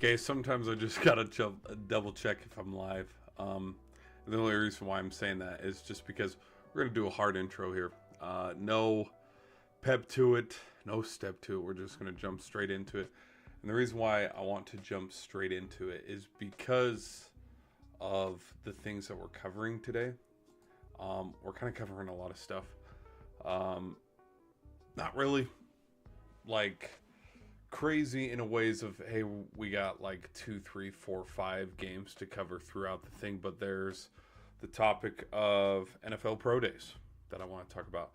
Okay, sometimes I just gotta double check if I'm live. The only reason why I'm saying that is just because we're gonna do a hard intro here. No pep to it, no step to it. We're just gonna jump straight into it. And the reason why I want to jump straight into it is because of the things that we're covering today. We're kind of covering a lot of stuff. Not really like crazy in a ways of, hey, we got like 2, 3, 4, 5 games to cover throughout the thing, but there's the topic of NFL Pro Days that I want to talk about.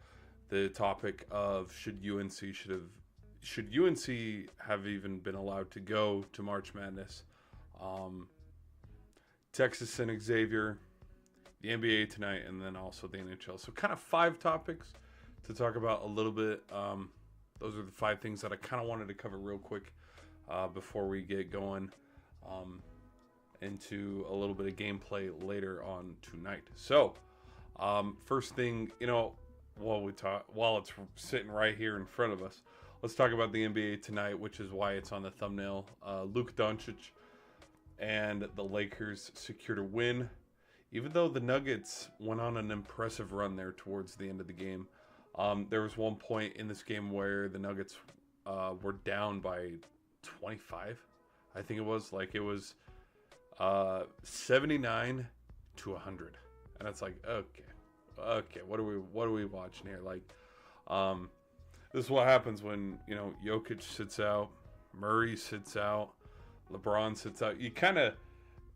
The topic of should UNC have even been allowed to go to March Madness? Texas and Xavier, the NBA tonight, and then also the NHL. So kind of 5 topics to talk about a little bit. Those are the 5 things that I kind of wanted to cover real quick before we get going into a little bit of gameplay later on tonight. So, first thing, while it's sitting right here in front of us, let's talk about the NBA tonight, which is why it's on the thumbnail. Luka Doncic and the Lakers secured a win, even though the Nuggets went on an impressive run there towards the end of the game. There was one point in this game where the Nuggets were down by 25, I think it was. Like, it was 79 to 100, and it's like, okay, what are we watching here? Like, this is what happens when Jokic sits out, Murray sits out, LeBron sits out. You kind of,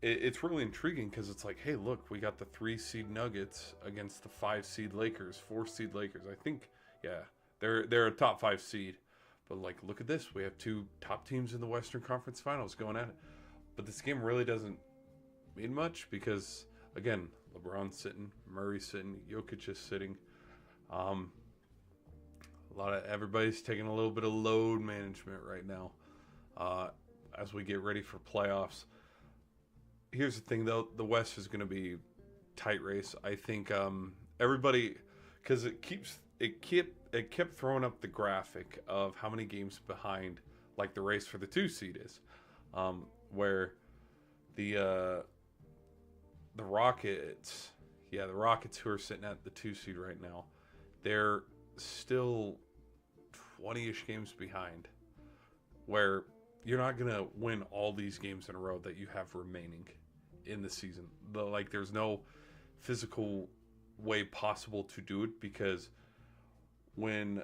it's really intriguing because it's like, hey, look, we got the 3 seed Nuggets against the 5 seed Lakers, 4 seed Lakers. I think, yeah, they're a top 5 seed. But like, look at this. We have 2 top teams in the Western Conference Finals going at it. But this game really doesn't mean much because, again, LeBron's sitting, Murray's sitting, Jokic is sitting. Everybody's taking a little bit of load management right now as we get ready for playoffs. Here's the thing, though. The West is going to be tight race. I think everybody, because it kept throwing up the graphic of how many games behind, like, the race for the 2 seed is, where the Rockets, the Rockets, who are sitting at the 2 seed right now, they're still 20-ish games behind, where you're not going to win all these games in a row that you have remaining in the season. There's no physical way possible to do it because when,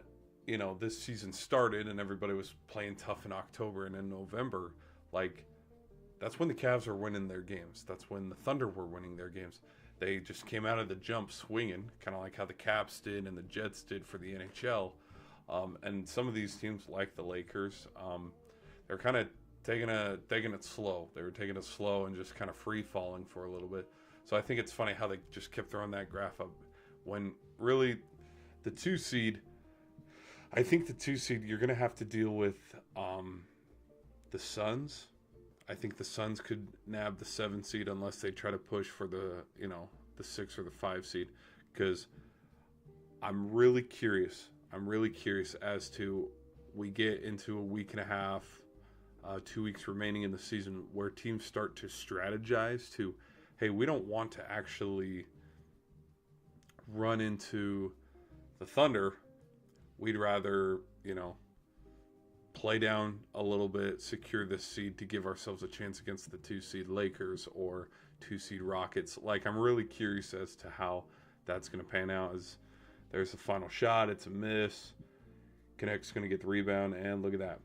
this season started and everybody was playing tough in October and in November, like, that's when the Cavs are winning their games. That's when the Thunder were winning their games. They just came out of the jump swinging, kind of like how the Caps did and the Jets did for the NHL. And some of these teams, like the Lakers, they're kind of taking it slow. They were taking it slow and just kind of free falling for a little bit. So I think it's funny how they just kept throwing that graph up when really the 2 seed. I think the 2 seed, you're going to have to deal with the Suns. I think the Suns could nab the 7 seed unless they try to push for the 6 or the 5 seed, because I'm really curious as to, we get into a week and a half, 2 weeks remaining in the season, where teams start to strategize to, hey, we don't want to actually run into the Thunder. We'd rather, play down a little bit, secure this seed to give ourselves a chance against the 2 seed Lakers or 2 seed Rockets. Like, I'm really curious as to how that's going to pan out. As there's the final shot, it's a miss. Connect's going to get the rebound, and look at that.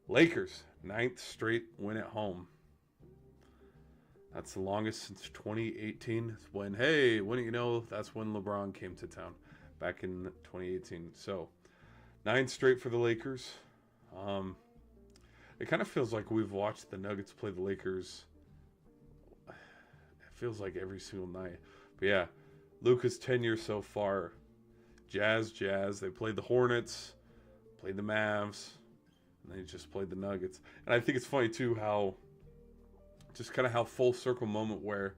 Lakers, 9th straight win at home. That's the longest since 2018, when, hey, wouldn't you know, that's when LeBron came to town, back in 2018. So, 9 straight for the Lakers. It kind of feels like we've watched the Nuggets play the Lakers, it feels like every single night. But yeah, Luka's tenure so far, Jazz. They played the Hornets, played the Mavs, and they just played the Nuggets. And I think it's funny too how full circle moment where,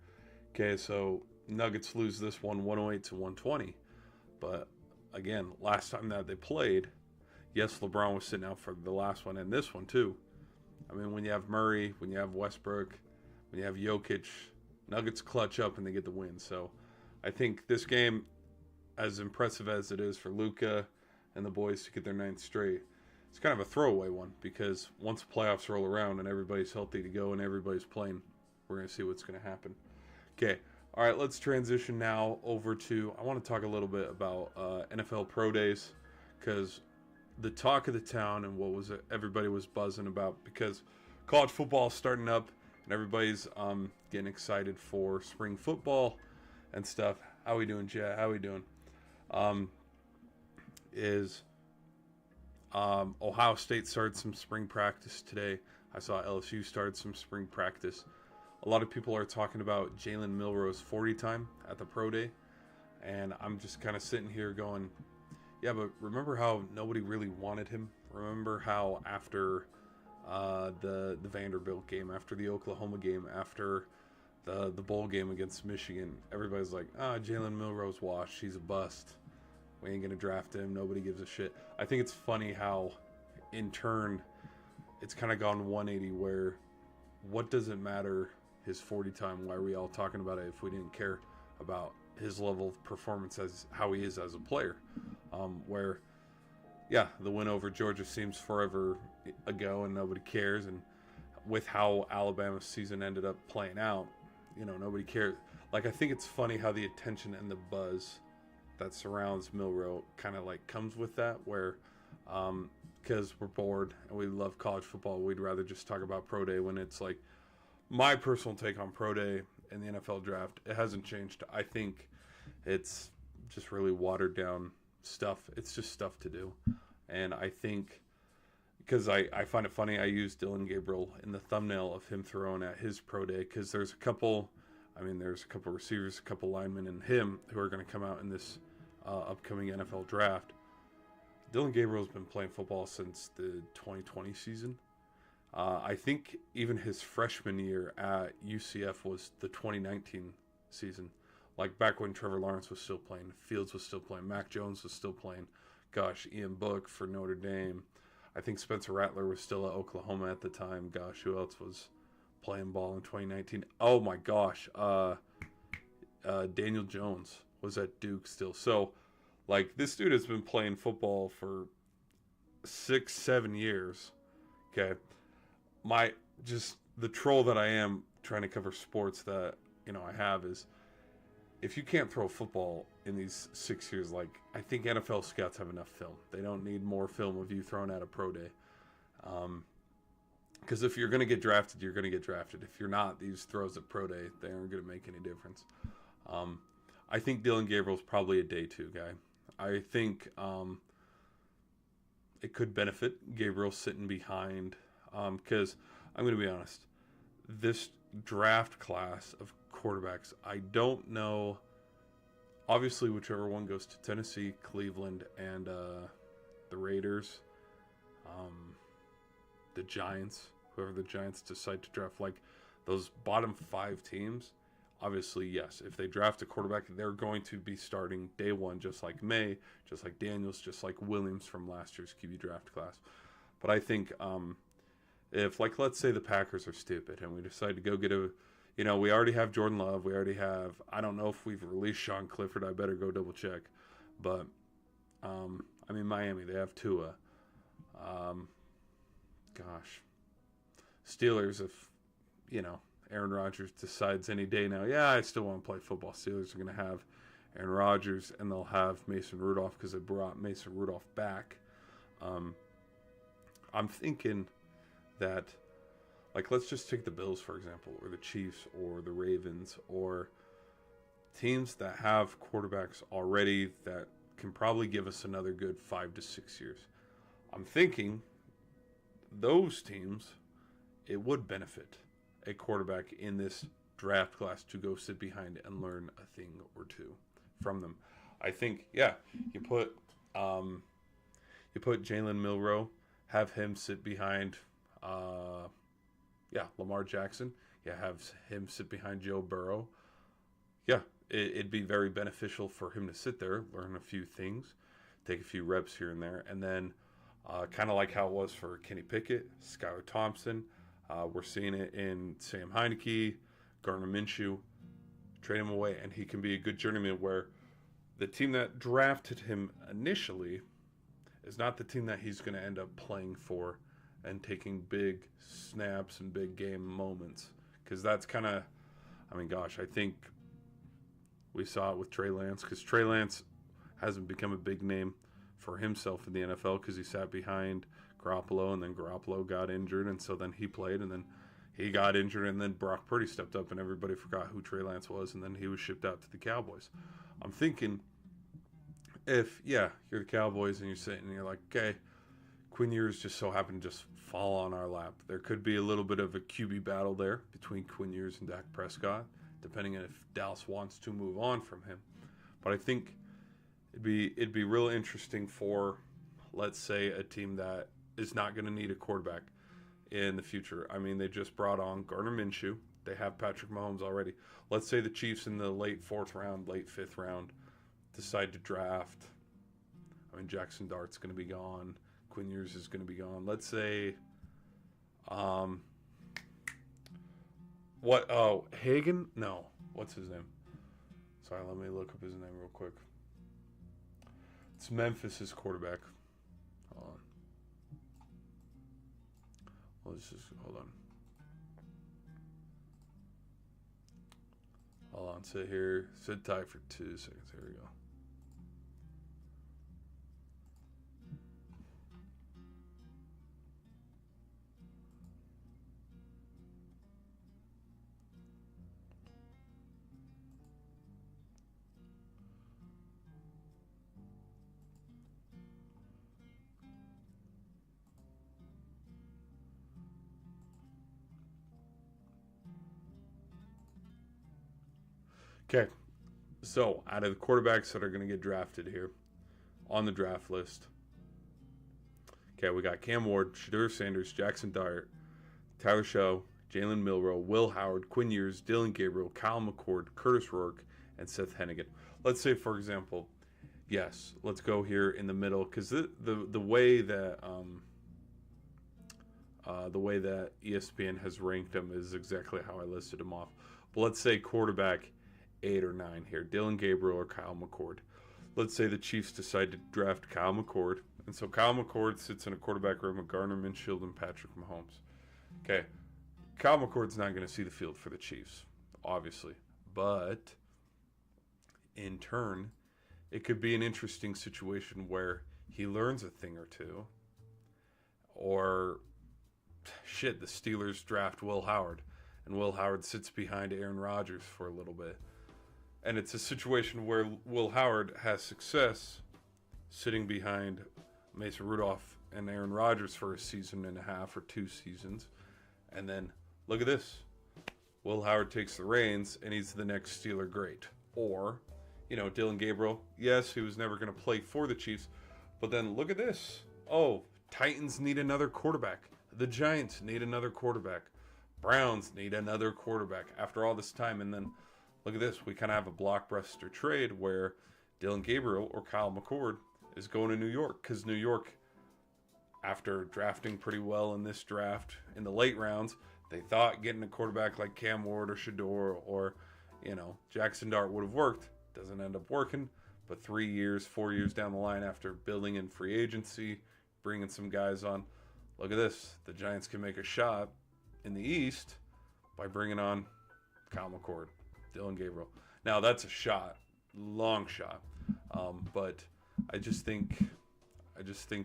okay, so Nuggets lose this one 108 to 120. But again, last time that they played, yes, LeBron was sitting out for the last one and this one too. I mean, when you have Murray, when you have Westbrook, when you have Jokic, Nuggets clutch up and they get the win. So I think this game, as impressive as it is for Luka and the boys to get their ninth straight, it's kind of a throwaway one because once playoffs roll around and everybody's healthy to go and everybody's playing, we're going to see what's going to happen. Okay, all right, let's transition now over to, I want to talk a little bit about NFL Pro Days because the talk of the town and what was it everybody was buzzing about because college football is starting up and everybody's getting excited for spring football and stuff. How we doing, Jet? How we doing? Ohio State started some spring practice today. I saw LSU start some spring practice. A lot of people are talking about Jalen Milroe's 40 time at the Pro Day, and I'm just kind of sitting here going, yeah, but remember how nobody really wanted him? Remember how after the Vanderbilt game, after the Oklahoma game, after the bowl game against Michigan, everybody's like, Jalen Milroe's washed. He's a bust. We ain't going to draft him. Nobody gives a shit. I think it's funny how, in turn, it's kind of gone 180 where what does it matter his 40 time? Why are we all talking about it if we didn't care about his level of performance as how he is as a player? Where, yeah, the win over Georgia seems forever ago and nobody cares. And with how Alabama's season ended up playing out, nobody cares. Like, I think it's funny how the attention and the buzz that surrounds Milroe kind of like comes with that, where because we're bored and we love college football, we'd rather just talk about Pro Day when it's like my personal take on Pro Day and the NFL draft. It hasn't changed. I think it's just really watered down stuff. It's just stuff to do. And I think because I find it funny, I used Dylan Gabriel in the thumbnail of him throwing at his Pro Day because there's a couple receivers, a couple linemen, and him who are going to come out in this upcoming NFL draft. Dylan Gabriel's been playing football since the 2020 season. I think even his freshman year at UCF was the 2019 season. Like back when Trevor Lawrence was still playing, Fields was still playing, Mac Jones was still playing. Gosh, Ian Book for Notre Dame. I think Spencer Rattler was still at Oklahoma at the time. Gosh, who else was playing ball in 2019? Oh my gosh. Daniel Jones was at Duke still. So, like, this dude has been playing football for 6-7 years. Okay. The troll that I am trying to cover sports that, I have is if you can't throw football in these 6 years, like, I think NFL scouts have enough film. They don't need more film of you throwing at a pro day. Because if you're going to get drafted, you're going to get drafted. If you're not, these throws at pro day, they aren't going to make any difference. I think Dylan Gabriel's probably a day two guy. I think it could benefit Gabriel sitting behind. Because I'm going to be honest, this draft class of quarterbacks, I don't know. Obviously, whichever one goes to Tennessee, Cleveland, and the Raiders, the Giants, whoever the Giants decide to draft, like those bottom 5 teams, obviously, yes, if they draft a quarterback, they're going to be starting day one, just like May, just like Daniels, just like Williams from last year's QB draft class. But I think if, like, let's say the Packers are stupid and we decide to go get we already have Jordan Love, we already have, I don't know if we've released Sean Clifford, I better go double check. But, Miami, they have Tua. Steelers, if, Aaron Rodgers decides any day now, yeah, I still want to play football. Steelers are going to have Aaron Rodgers, and they'll have Mason Rudolph because they brought Mason Rudolph back. I'm thinking that, like, let's just take the Bills, for example, or the Chiefs, or the Ravens, or teams that have quarterbacks already that can probably give us another good 5 to 6 years. I'm thinking those teams, it would benefit a quarterback in this draft class to go sit behind and learn a thing or two from them. I think, yeah, you put Jalen Milroe, have him sit behind, Lamar Jackson. You have him sit behind Joe Burrow. Yeah, it'd be very beneficial for him to sit there, learn a few things, take a few reps here and there, and then kind of like how it was for Kenny Pickett, Skylar Thompson, We're seeing it in Sam Heineke, Gardner Minshew. Trade him away, and he can be a good journeyman where the team that drafted him initially is not the team that he's going to end up playing for and taking big snaps and big game moments. Because that's kind of, I think we saw it with Trey Lance, because Trey Lance hasn't become a big name for himself in the NFL because he sat behind Garoppolo, and then Garoppolo got injured, and so then he played, and then he got injured, and then Brock Purdy stepped up, and everybody forgot who Trey Lance was, and then he was shipped out to the Cowboys. I'm thinking, if, you're the Cowboys, and you're sitting, and you're like, okay, Quinn Ewers just so happened to just fall on our lap. There could be a little bit of a QB battle there between Quinn Ewers and Dak Prescott, depending on if Dallas wants to move on from him. But I think it'd be real interesting for, let's say, a team that is not going to need a quarterback in the future. I mean, they just brought on Gardner Minshew. They have Patrick Mahomes already. Let's say the Chiefs in the late 4th round, late 5th round decide to draft. Jackson Dart's going to be gone. Quinn Ewers is going to be gone. Let's say, Hagen? No. What's his name? Sorry, let me look up his name real quick. It's Memphis' quarterback. Hold on. Hold on. Hold on. Sit here. Sit tight for 2 seconds. Here we go. Okay, so out of the quarterbacks that are going to get drafted here on the draft list, okay, we got Cam Ward, Shedeur Sanders, Jackson Dart, Tyler Show, Jalen Milroe, Will Howard, Quinn Ewers, Dylan Gabriel, Kyle McCord, Curtis Rourke, and Seth Hennigan. Let's say, for example, yes, let's go here in the middle, because the way that ESPN has ranked them is exactly how I listed them off. But let's say quarterback 8 or 9 here, Dylan Gabriel or Kyle McCord. Let's say the Chiefs decide to draft Kyle McCord, and so Kyle McCord sits in a quarterback room with Gardner Minshew and Patrick Mahomes. Okay, Kyle McCord's not going to see the field for the Chiefs, obviously, but in turn, it could be an interesting situation where he learns a thing or two, or the Steelers draft Will Howard, and Will Howard sits behind Aaron Rodgers for a little bit. And it's a situation where Will Howard has success sitting behind Mason Rudolph and Aaron Rodgers for a season and a half or 2 seasons. And then, look at this. Will Howard takes the reins, and he's the next Steeler great. Or, Dylan Gabriel, yes, he was never going to play for the Chiefs. But then, look at this. Oh, Titans need another quarterback. The Giants need another quarterback. Browns need another quarterback after all this time. And then, look at this. We kind of have a blockbuster trade where Dylan Gabriel or Kyle McCord is going to New York, because New York, after drafting pretty well in this draft in the late rounds, they thought getting a quarterback like Cam Ward or Shedeur or, Jackson Dart would have worked. Doesn't end up working. But 3 years, 4 years down the line, after building in free agency, bringing some guys on, look at this. The Giants can make a shot in the East by bringing on Kyle McCord, Dylan Gabriel. Now, that's a shot, long shot. But I just think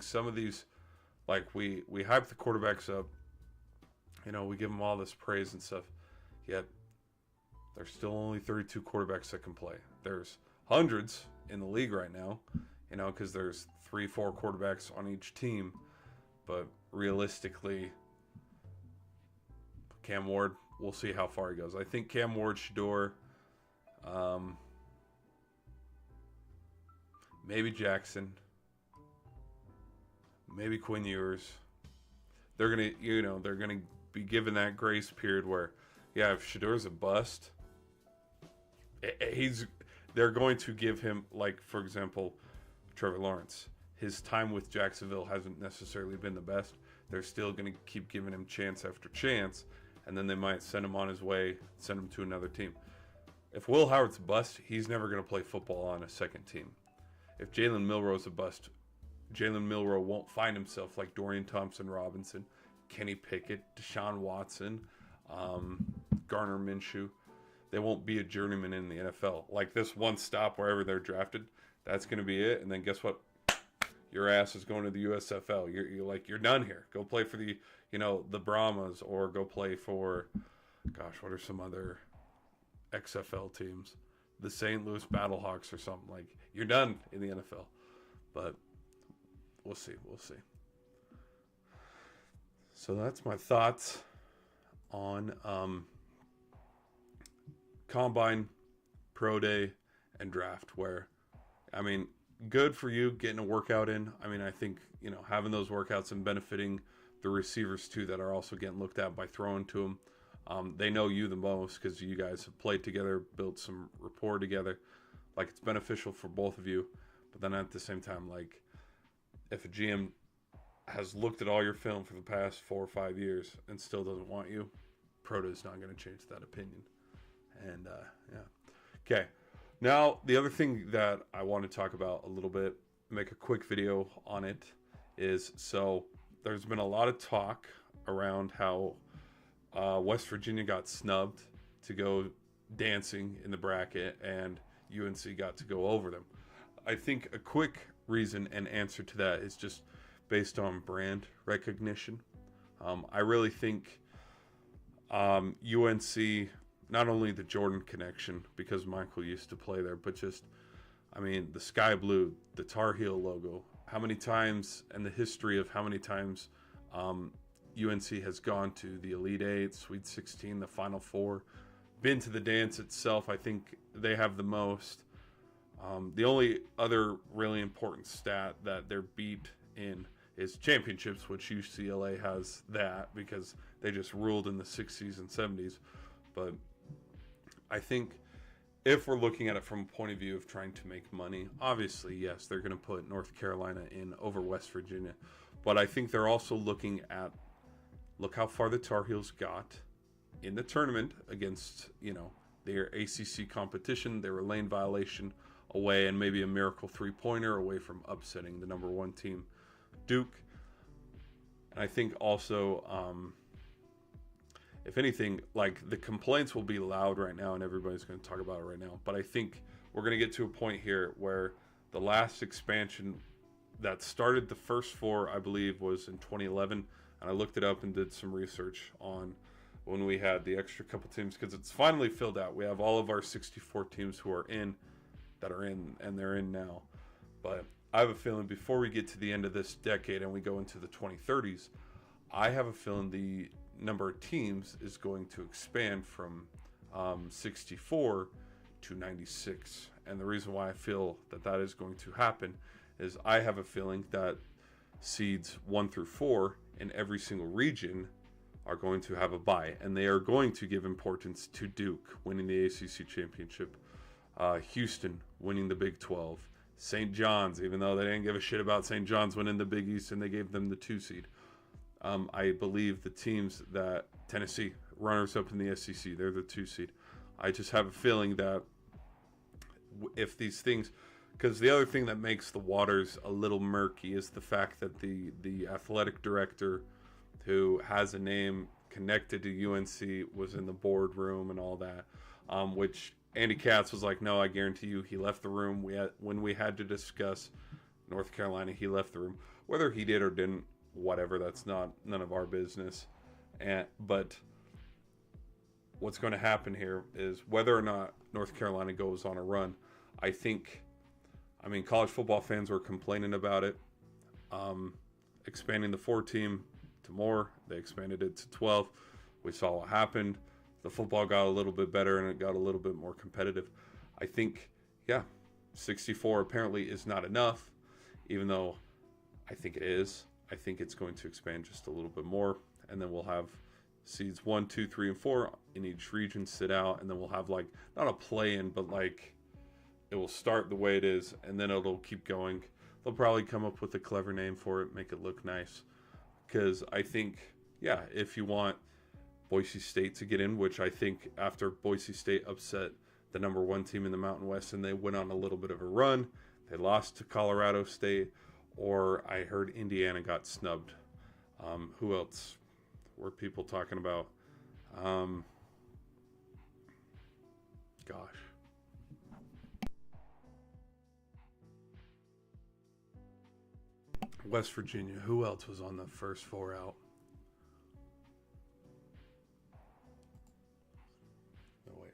some of these, like we hype the quarterbacks up, we give them all this praise and stuff, yet there's still only 32 quarterbacks that can play. There's hundreds in the league right now, because there's 3-4 quarterbacks on each team. But realistically, Cam Ward, we'll see how far he goes. I think Cam Ward, Shedeur, maybe Jackson, maybe Quinn Ewers. They're gonna be given that grace period where, if Shedeur's a bust, they're going to give him, like, for example, Trevor Lawrence. His time with Jacksonville hasn't necessarily been the best. they're still going to keep giving him chance after chance, and then they might send him on his way, send him to another team. If Will Howard's a bust, he's never going to play football on a second team. If Jalen Milroe's a bust, Jalen Milroe won't find himself like Dorian Thompson-Robinson, Kenny Pickett, Deshaun Watson, Garner Minshew. They won't be a journeyman in the NFL. Like this one stop wherever they're drafted, that's going to be it. And then guess what? Your ass is going to the USFL. You're done here. Go play for the Brahmas, or go play for, gosh, what are some other XFL teams? The St. Louis Battlehawks or something. Like, you're done in the NFL. But we'll see. So that's my thoughts on Combine, Pro Day, and Draft, where, I mean, good for you getting a workout in. I mean, I think, having those workouts and benefiting the receivers too that are also getting looked at by throwing to them. They know you the most because you guys have played together, built some rapport together. Like, it's beneficial for both of you. But then at the same time, like, if a GM has looked at all your film for the past 4 or 5 years and still doesn't want you, Pro Day is not going to change that opinion. And, yeah. Okay. Now, the other thing that I want to talk about a little bit, make a quick video on it, is so there's been a lot of talk around how West Virginia got snubbed to go dancing in the bracket and UNC got to go over them. I think a quick reason and answer to that is just based on brand recognition. I really think UNC, not only the Jordan connection, because Michael used to play there, but just, I mean, the sky blue, the Tar Heel logo, how many times, and the history of how many times UNC has gone to the Elite Eight, Sweet 16, the Final Four, been to the dance itself. I think they have the most. The only other really important stat that they're beat in is championships, which UCLA has that because they just ruled in the 60s and 70s. But I think if we're looking at it from a point of view of trying to make money, obviously, yes, they're going to put North Carolina in over West Virginia. But I think they're also looking at, look how far the Tar Heels got in the tournament against, their ACC competition. They were lane violation away and maybe a miracle three-pointer away from upsetting the number 1 team, Duke. And I think also, if anything, like, the complaints will be loud right now and everybody's going to talk about it right now. But I think we're going to get to a point here where the last expansion that started the first 4, I believe, was in 2011. And I looked it up and did some research on when we had the extra couple teams, because it's finally filled out. We have all of our 64 teams who are in, that are in, and they're in now. But I have a feeling before we get to the end of this decade and we go into the 2030s, I have a feeling the number of teams is going to expand from 64 to 96. And the reason why I feel that that is going to happen is I have a feeling that seeds 1 through 4 in every single region are going to have a bye, and they are going to give importance to Duke winning the ACC championship, Houston winning the Big 12, St. John's, even though they didn't give a shit about St. John's winning the Big East and they gave them the 2 seed. I believe the teams that Tennessee, runners up in the SEC, they're the 2 seed. I just have a feeling that if these things, because the other thing that makes the waters a little murky is the fact that the athletic director who has a name connected to UNC was in the boardroom and all that, which Andy Katz was like, no, I guarantee you he left the room. When we had to discuss North Carolina, he left the room. Whether he did or didn't, whatever, that's none of our business. But what's going to happen here is whether or not North Carolina goes on a run, I mean, college football fans were complaining about it. Expanding the 4 team to more, they expanded it to 12. We saw what happened. The football got a little bit better and it got a little bit more competitive. I think, 64 apparently is not enough, even though I think it is. I think it's going to expand just a little bit more, and then we'll have seeds 1, 2, 3, and 4 in each region sit out, and then we'll have, like, not a play-in, but like it will start the way it is, and then it'll keep going. They'll probably come up with a clever name for it, make it look nice. because I think, yeah, if you want Boise State to get in, which I think after Boise State upset the number one team in the Mountain West and they went on a little bit of a run, they lost to Colorado State, or I heard Indiana got snubbed. Who else were people talking about? Gosh. West Virginia. Who else was on the first four out? No, wait.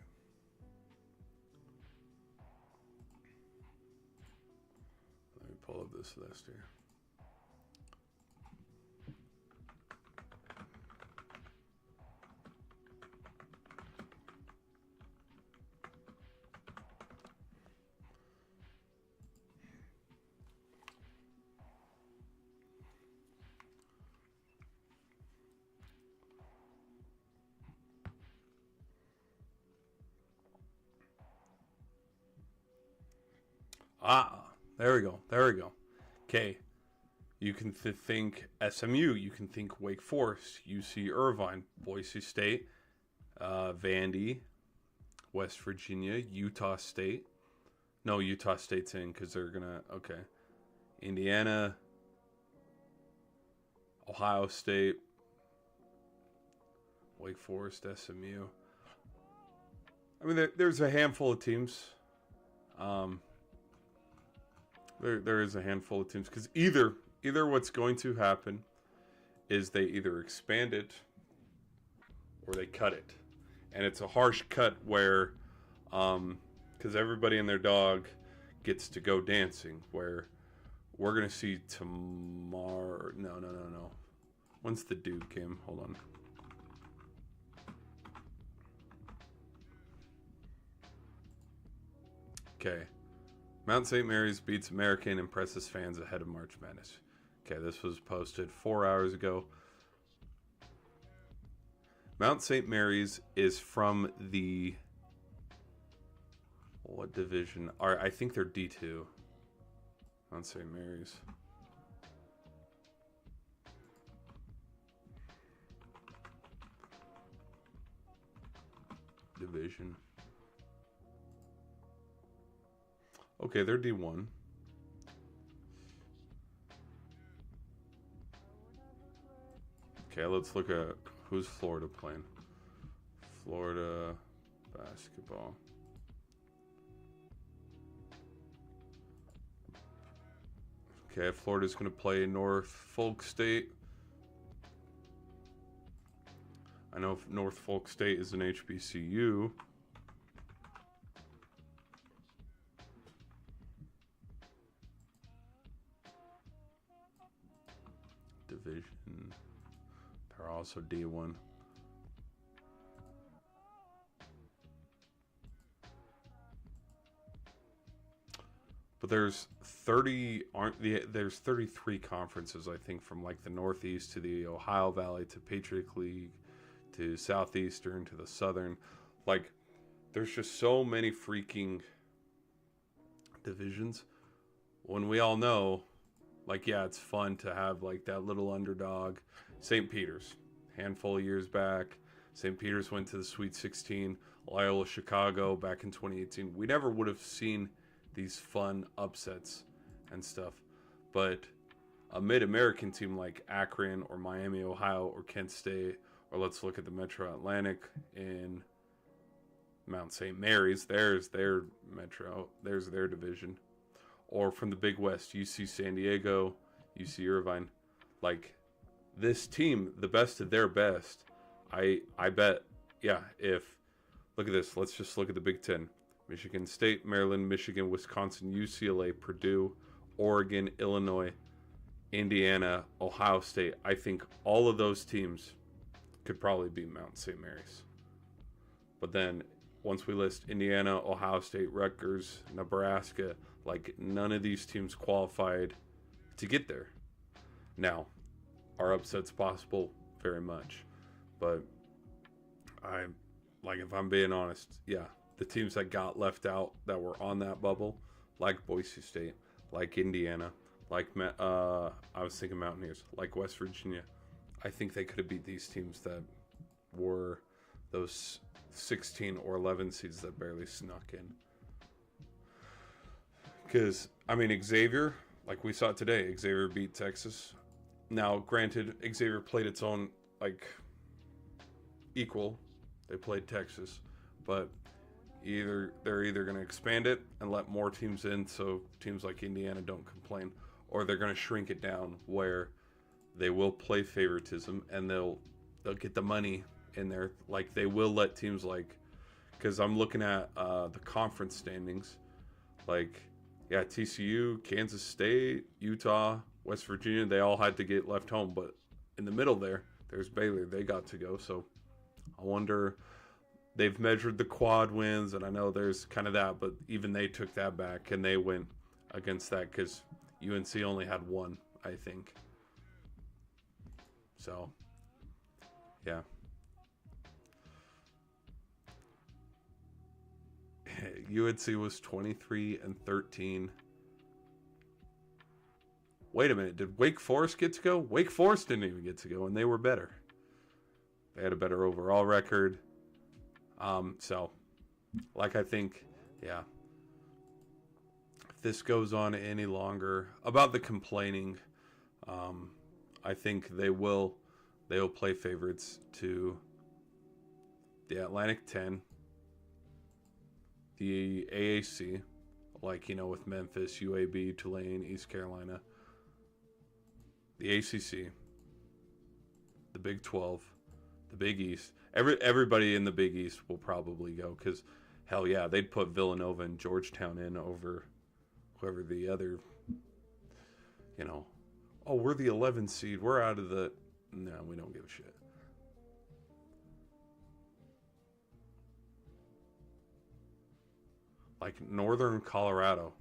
Let me pull up this list here. There we go. There we go. Okay. You can think SMU. You can think Wake Forest, UC Irvine, Boise State, Vandy, West Virginia, Utah State. No, Utah State's in because they're going to... Okay. Indiana, Ohio State, Wake Forest, SMU. I mean, there's a handful of teams. There is a handful of teams because either what's going to happen is they either expand it or they cut it, and it's a harsh cut where because everybody and their dog gets to go dancing, where we're gonna see tomorrow. No. When's the Duke game? Hold on. Okay. Mount St. Mary's beats American, impresses fans ahead of March Madness. Okay, this was posted 4 hours ago. Mount St. Mary's is from the... What division? I think they're D2. Mount St. Mary's. Division. Okay, they're D1. Okay, let's look at who's Florida playing. Florida basketball. Okay, Florida's going to play Norfolk State. I know Norfolk State is an HBCU. Division. They're also D1. But there's 33 conferences, I think, from like the Northeast to the Ohio Valley to Patriot League to Southeastern to the Southern. Like, there's just so many freaking divisions. When we all know, like, yeah, it's fun to have like that little underdog. St. Peter's, handful of years back. St. Peter's went to the Sweet 16. Loyola Chicago back in 2018. We never would have seen these fun upsets and stuff. But a mid-American team like Akron or Miami, Ohio, or Kent State, or let's look at the Metro Atlantic in Mount St. Mary's. There's their Metro. There's their division. Or from the Big West, UC San Diego, UC Irvine. Like, this team, the best of their best, I bet, yeah, look at this. Let's just look at the Big Ten. Michigan State, Maryland, Michigan, Wisconsin, UCLA, Purdue, Oregon, Illinois, Indiana, Ohio State. I think all of those teams could probably beat Mount St. Mary's. But then once we list Indiana, Ohio State, Rutgers, Nebraska, like, none of these teams qualified to get there. Now, are upsets possible? Very much. But if I'm being honest, yeah, the teams that got left out that were on that bubble, like Boise State, like Indiana, like I was thinking Mountaineers, like West Virginia, I think they could have beat these teams that were those 16 or 11 seeds that barely snuck in. Because, I mean, Xavier, like we saw today, Xavier beat Texas. Now, granted, Xavier played its own, like, equal. They played Texas. But they're either going to expand it and let more teams in so teams like Indiana don't complain, or they're going to shrink it down where they will play favoritism and they'll get the money in there. Like, they will let teams like, because I'm looking at the conference standings, like, yeah, TCU, Kansas State, Utah, West Virginia, they all had to get left home. But in the middle there's Baylor. They got to go. So I wonder, they've measured the quad wins, and I know there's kind of that, but even they took that back, and they went against that because UNC only had one, I think. So, yeah. UNC was 23-13. Wait a minute, did Wake Forest get to go? Wake Forest didn't even get to go, and they were better. They had a better overall record. So, like, I think, yeah, if this goes on any longer, about the complaining, I think they'll play favorites to the Atlantic 10, the AAC, like, with Memphis, UAB, Tulane, East Carolina, the ACC, the Big 12, the Big East. Everybody in the Big East will probably go because, hell yeah, they'd put Villanova and Georgetown in over whoever the other, oh, we're the 11 seed. We're out of the... No, we don't give a shit. Like Northern Colorado.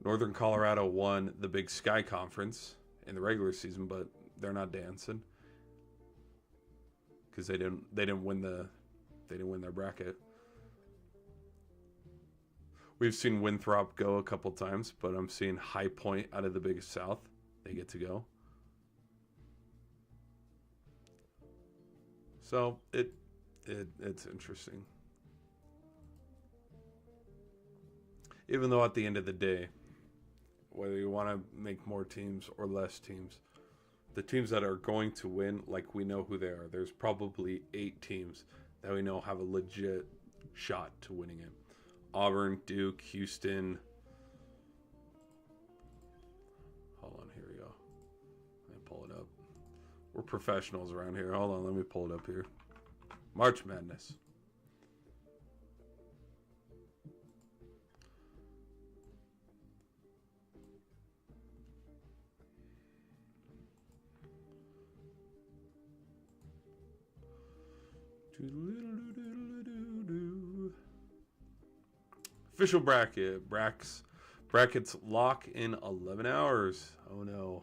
Northern Colorado won the Big Sky Conference in the regular season, but they're not dancing because they didn't win their bracket. We've seen Winthrop go a couple times, but I'm seeing High Point out of the Big South. They get to go. So it's interesting. Even though at the end of the day, whether you want to make more teams or less teams, the teams that are going to win, like, we know who they are. There's probably 8 teams that we know have a legit shot to winning it. Auburn, Duke, Houston. Hold on, here we go. Let me pull it up. We're professionals around here. Hold on, let me pull it up here. March Madness. Official bracket. Brackets lock in 11 hours. Oh no.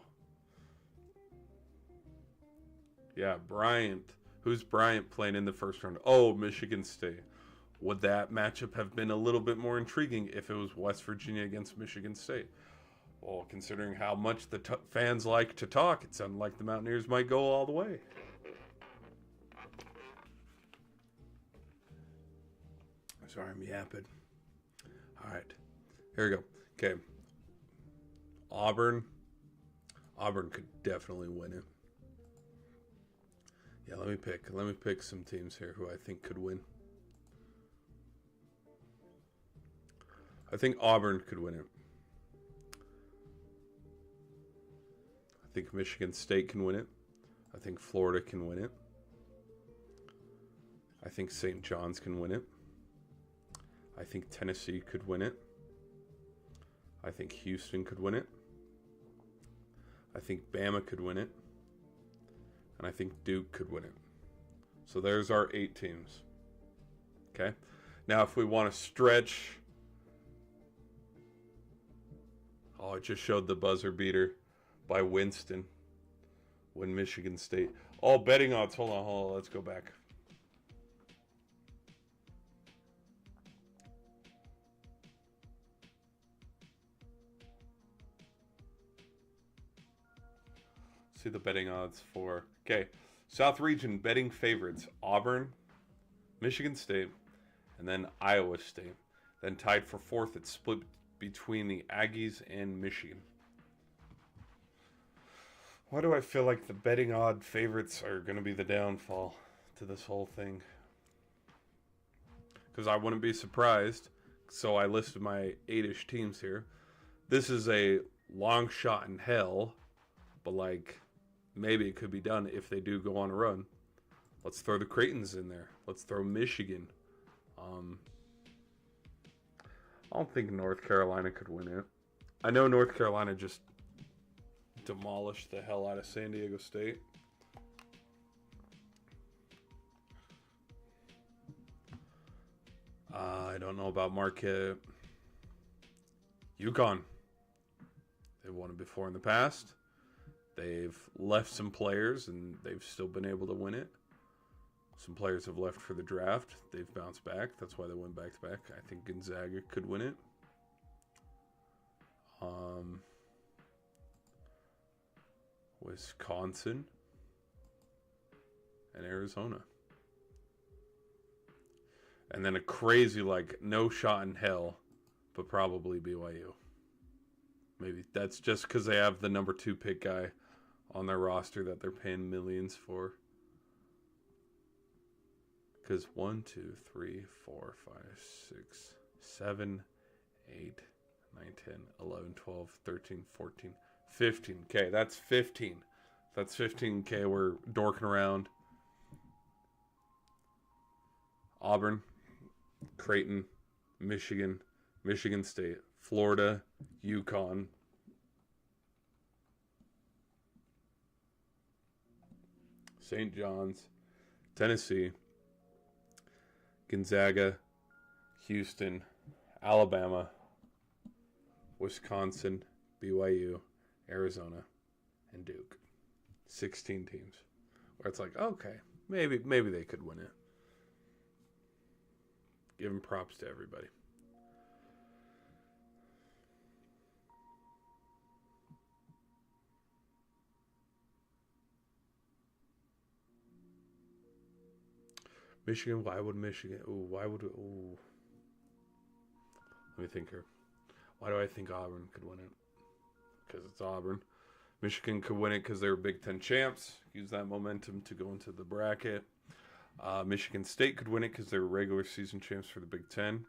Yeah, Bryant. Who's Bryant playing in the first round? Oh, Michigan State. Would that matchup have been a little bit more intriguing if it was West Virginia against Michigan State? Well, considering how much the fans like to talk, it sounded like the Mountaineers might go all the way. Sorry, I'm yapping. All right. Here we go. Okay. Auburn could definitely win it. Yeah, let me pick some teams here who I think could win. I think Auburn could win it. I think Michigan State can win it. I think Florida can win it. I think St. John's can win it. I think Tennessee could win it. I think Houston could win it. I think Bama could win it. And I think Duke could win it. So there's our 8 teams. Okay? Now, if we want to stretch... Oh, it just showed the buzzer beater by Winston when Michigan State... Oh, betting odds. Hold on. Let's go back. See the betting odds for. Okay. South Region betting favorites Auburn, Michigan State, and then Iowa State. Then tied for fourth, it's split between the Aggies and Michigan. Why do I feel like the betting odd favorites are going to be the downfall to this whole thing? Because I wouldn't be surprised. So I listed my 8-ish teams here. This is a long shot in hell, but like maybe it could be done if they do go on a run. Let's throw the Creightons in there. Let's throw Michigan. I don't think North Carolina could win it. I know North Carolina just demolished the hell out of San Diego State. I don't know about Marquette. UConn. They've won it before in the past. They've left some players, and they've still been able to win it. Some players have left for the draft. They've bounced back. That's why they went back-to-back. I think Gonzaga could win it. Wisconsin and Arizona. And then a crazy, like, no shot in hell, but probably BYU. Maybe that's just because they have the number 2 pick guy on their roster that they're paying millions for. Because 1, 2, 3, 4, 5, 6, 7, 8, 9, 10, 11, 12, 13, 14, 15. Okay, that's 15. That's 15K. We're dorking around. Auburn, Creighton, Michigan, Michigan State, Florida, UConn, St. John's, Tennessee, Gonzaga, Houston, Alabama, Wisconsin, BYU, Arizona, and Duke. 16 teams. Where it's like, okay, maybe they could win it. Giving props to everybody. Michigan, why would Michigan? Let me think here. Why do I think Auburn could win it? Because it's Auburn. Michigan could win it because they were Big Ten champs. Use that momentum to go into the bracket. Michigan State could win it because they were regular season champs for the Big Ten.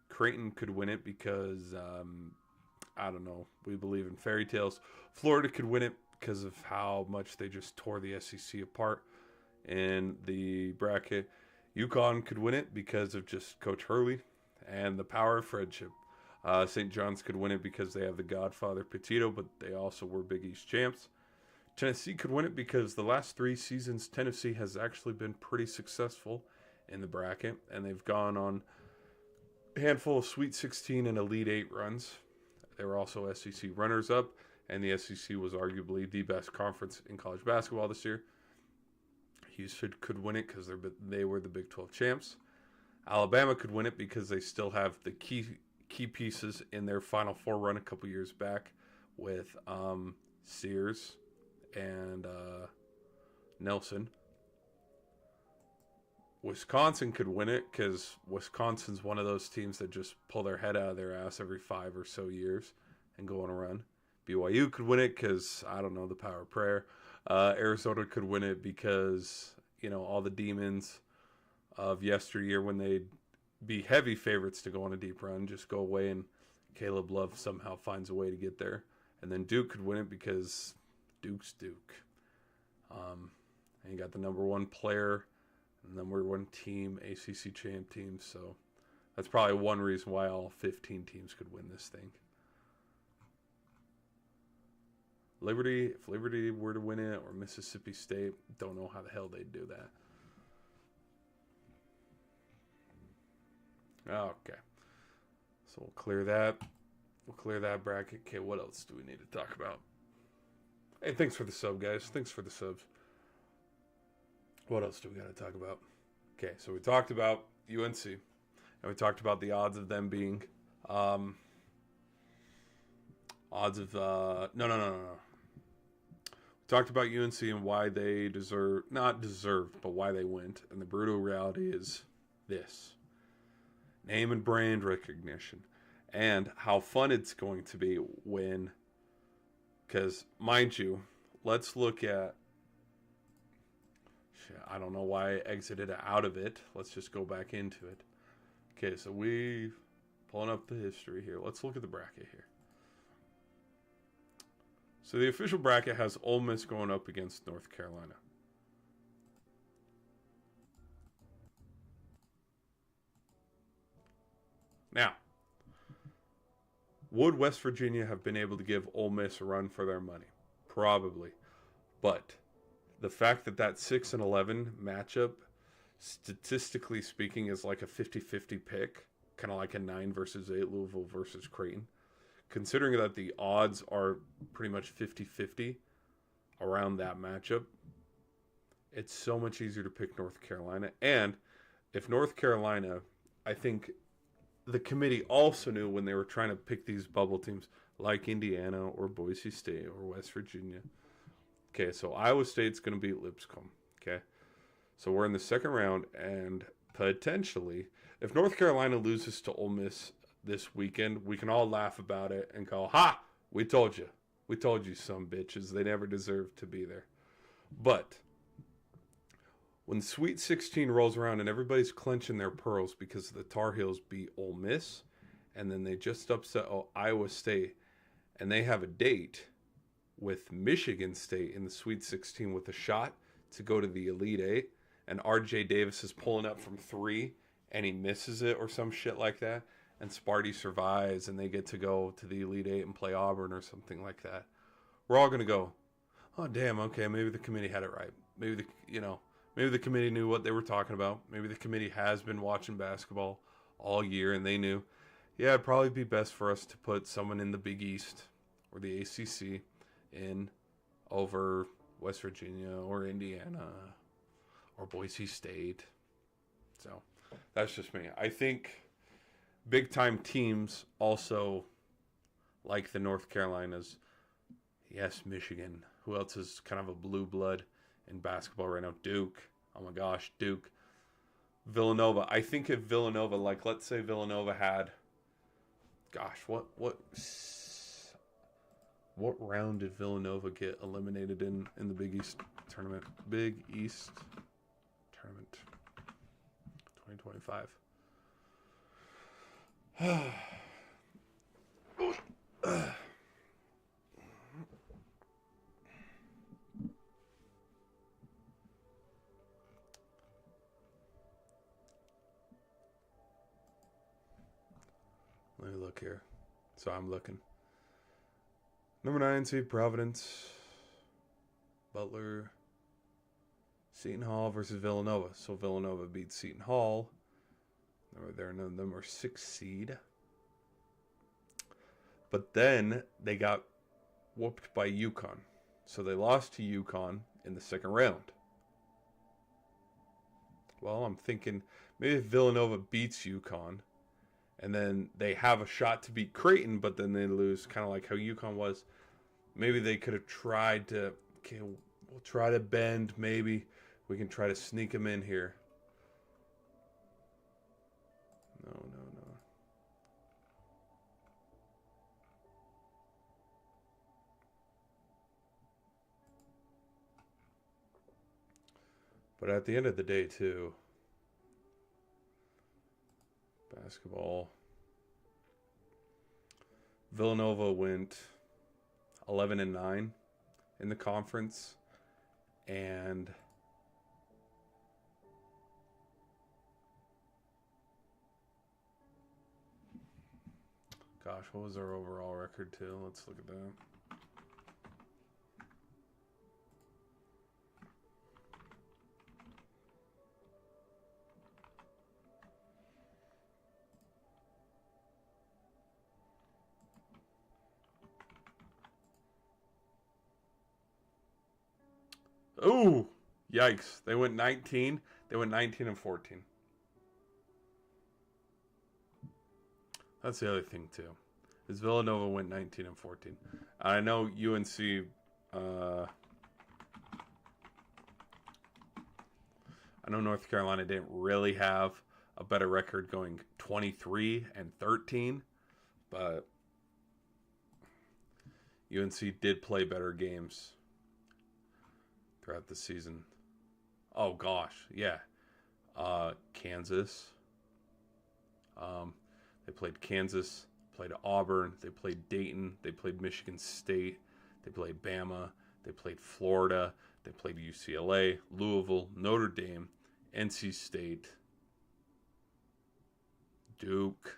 Creighton could win it because, I don't know, we believe in fairy tales. Florida could win it because of how much they just tore the SEC apart in the bracket. UConn could win it because of just Coach Hurley and the power of friendship. St. John's could win it because they have the Godfather Petito, but they also were Big East champs. Tennessee could win it because the last 3 seasons, Tennessee has actually been pretty successful in the bracket, and they've gone on a handful of Sweet 16 and Elite 8 runs. They were also SEC runners-up, and the SEC was arguably the best conference in college basketball this year. Houston could win it because they were the Big 12 champs. Alabama could win it because they still have the key pieces in their Final Four run a couple years back with Sears and Nelson. Wisconsin could win it because Wisconsin's one of those teams that just pull their head out of their ass every 5 or so years and go on a run. BYU could win it because, I don't know, the power of prayer. Arizona could win it because, all the demons of yesteryear when they'd be heavy favorites to go on a deep run just go away and Caleb Love somehow finds a way to get there. And then Duke could win it because Duke's Duke. And you got the number 1 player and number 1 team, ACC champ team. So that's probably one reason why all 15 teams could win this thing. If Liberty were to win it, or Mississippi State, don't know how the hell they'd do that. Okay. So we'll clear that. We'll clear that bracket. Okay, what else do we need to talk about? Hey, thanks for the sub, guys. Thanks for the subs. What else do we got to talk about? Okay, so we talked about UNC. And we talked about the odds of them being... We Talked about UNC and why they not deserved, but why they went. And the brutal reality is this: name and brand recognition, and how fun it's going to be when, because mind you, let's look at, I don't know why I exited out of it. Let's just go back into it. Okay, so we pulling up the history here. Let's look at the bracket here. So the official bracket has Ole Miss going up against North Carolina. Now, would West Virginia have been able to give Ole Miss a run for their money? Probably. But the fact that that 6 and 11 matchup, statistically speaking, is like a 50-50 pick, kind of like a 9 versus 8 Louisville versus Creighton, considering that the odds are pretty much 50-50 around that matchup, it's so much easier to pick North Carolina. And if North Carolina, I think the committee also knew when they were trying to pick these bubble teams like Indiana or Boise State or West Virginia. Okay, so Iowa State's going to beat Lipscomb. Okay, so we're in the second round, and potentially, if North Carolina loses to Ole Miss this weekend, we can all laugh about it and go, "Ha! We told you. We told you, some bitches. They never deserved to be there." But when Sweet 16 rolls around and everybody's clenching their pearls because the Tar Heels beat Ole Miss, and then they just upset Iowa State, and they have a date with Michigan State in the Sweet 16 with a shot to go to the Elite Eight, and RJ Davis is pulling up from 3 and he misses it or some shit like that, and Sparty survives and they get to go to the Elite Eight and play Auburn or something like that. We're all gonna go, "Oh damn, okay, maybe the committee had it right. Maybe the committee knew what they were talking about. Maybe the committee has been watching basketball all year and they knew, yeah, it'd probably be best for us to put someone in the Big East or the ACC in over West Virginia or Indiana or Boise State." So that's just me. I think big time teams also, like the North Carolinas, yes, Michigan. Who else is kind of a blue blood in basketball right now? Duke. Oh my gosh, Duke. Villanova. I think if Villanova, like let's say Villanova had, gosh, what round did Villanova get eliminated in the Big East tournament? Big East tournament 2025. Let me look here. So I'm looking. Number 9 seed Providence, Butler, Seton Hall versus Villanova. So Villanova beats Seton Hall. They're number 6 seed. But then they got whooped by UConn. So they lost to UConn in the second round. Well, I'm thinking maybe if Villanova beats UConn, and then they have a shot to beat Creighton, but then they lose, kind of like how UConn was. Maybe they could have tried to, okay, we'll try to bend. Maybe we can try to sneak them in here. No. But at the end of the day, too, basketball, Villanova went 11-9 in the conference, and gosh, what was their overall record too? Let's look at that. Ooh, yikes. They went 19. They went 19-14. That's the other thing, too. Is Villanova went 19-14. I know UNC I know North Carolina didn't really have a better record going 23-13, but UNC did play better games throughout the season. Oh gosh, yeah. Kansas. They played Kansas, played Auburn, they played Dayton, they played Michigan State, they played Bama, they played Florida, they played UCLA, Louisville, Notre Dame, NC State, Duke.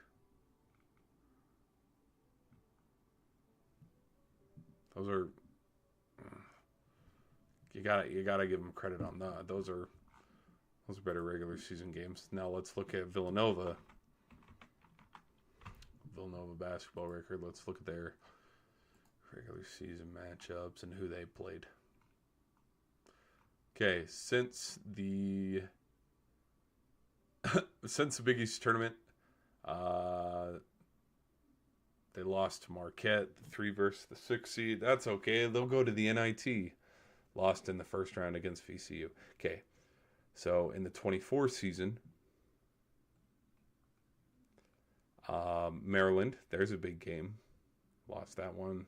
Those are you gotta give them credit on that. Those are better regular season games. Now let's look at Villanova. Villanova basketball record. Let's look at their regular season matchups and who they played. Okay, since the Big East tournament, they lost to Marquette, the 3 versus the 6 seed. That's okay. They'll go to the NIT. Lost in the first round against VCU. Okay, so in the 24 season, Maryland, there's a big game. Lost that one.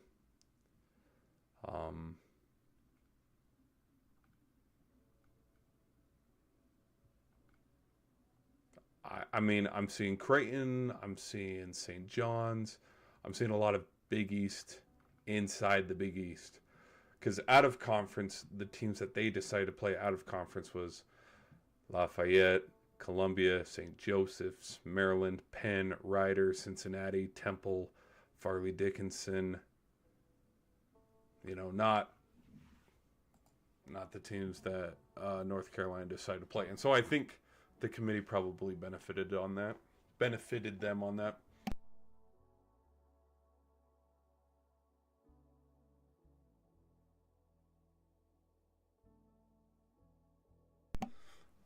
I mean, I'm seeing Creighton. I'm seeing St. John's. I'm seeing a lot of Big East inside the Big East. Because out of conference, the teams that they decided to play out of conference was Lafayette, Columbia, St. Joseph's, Maryland, Penn, Rider, Cincinnati, Temple, Farley Dickinson. You know, not the teams that North Carolina decided to play. And so I think the committee probably benefited them on that.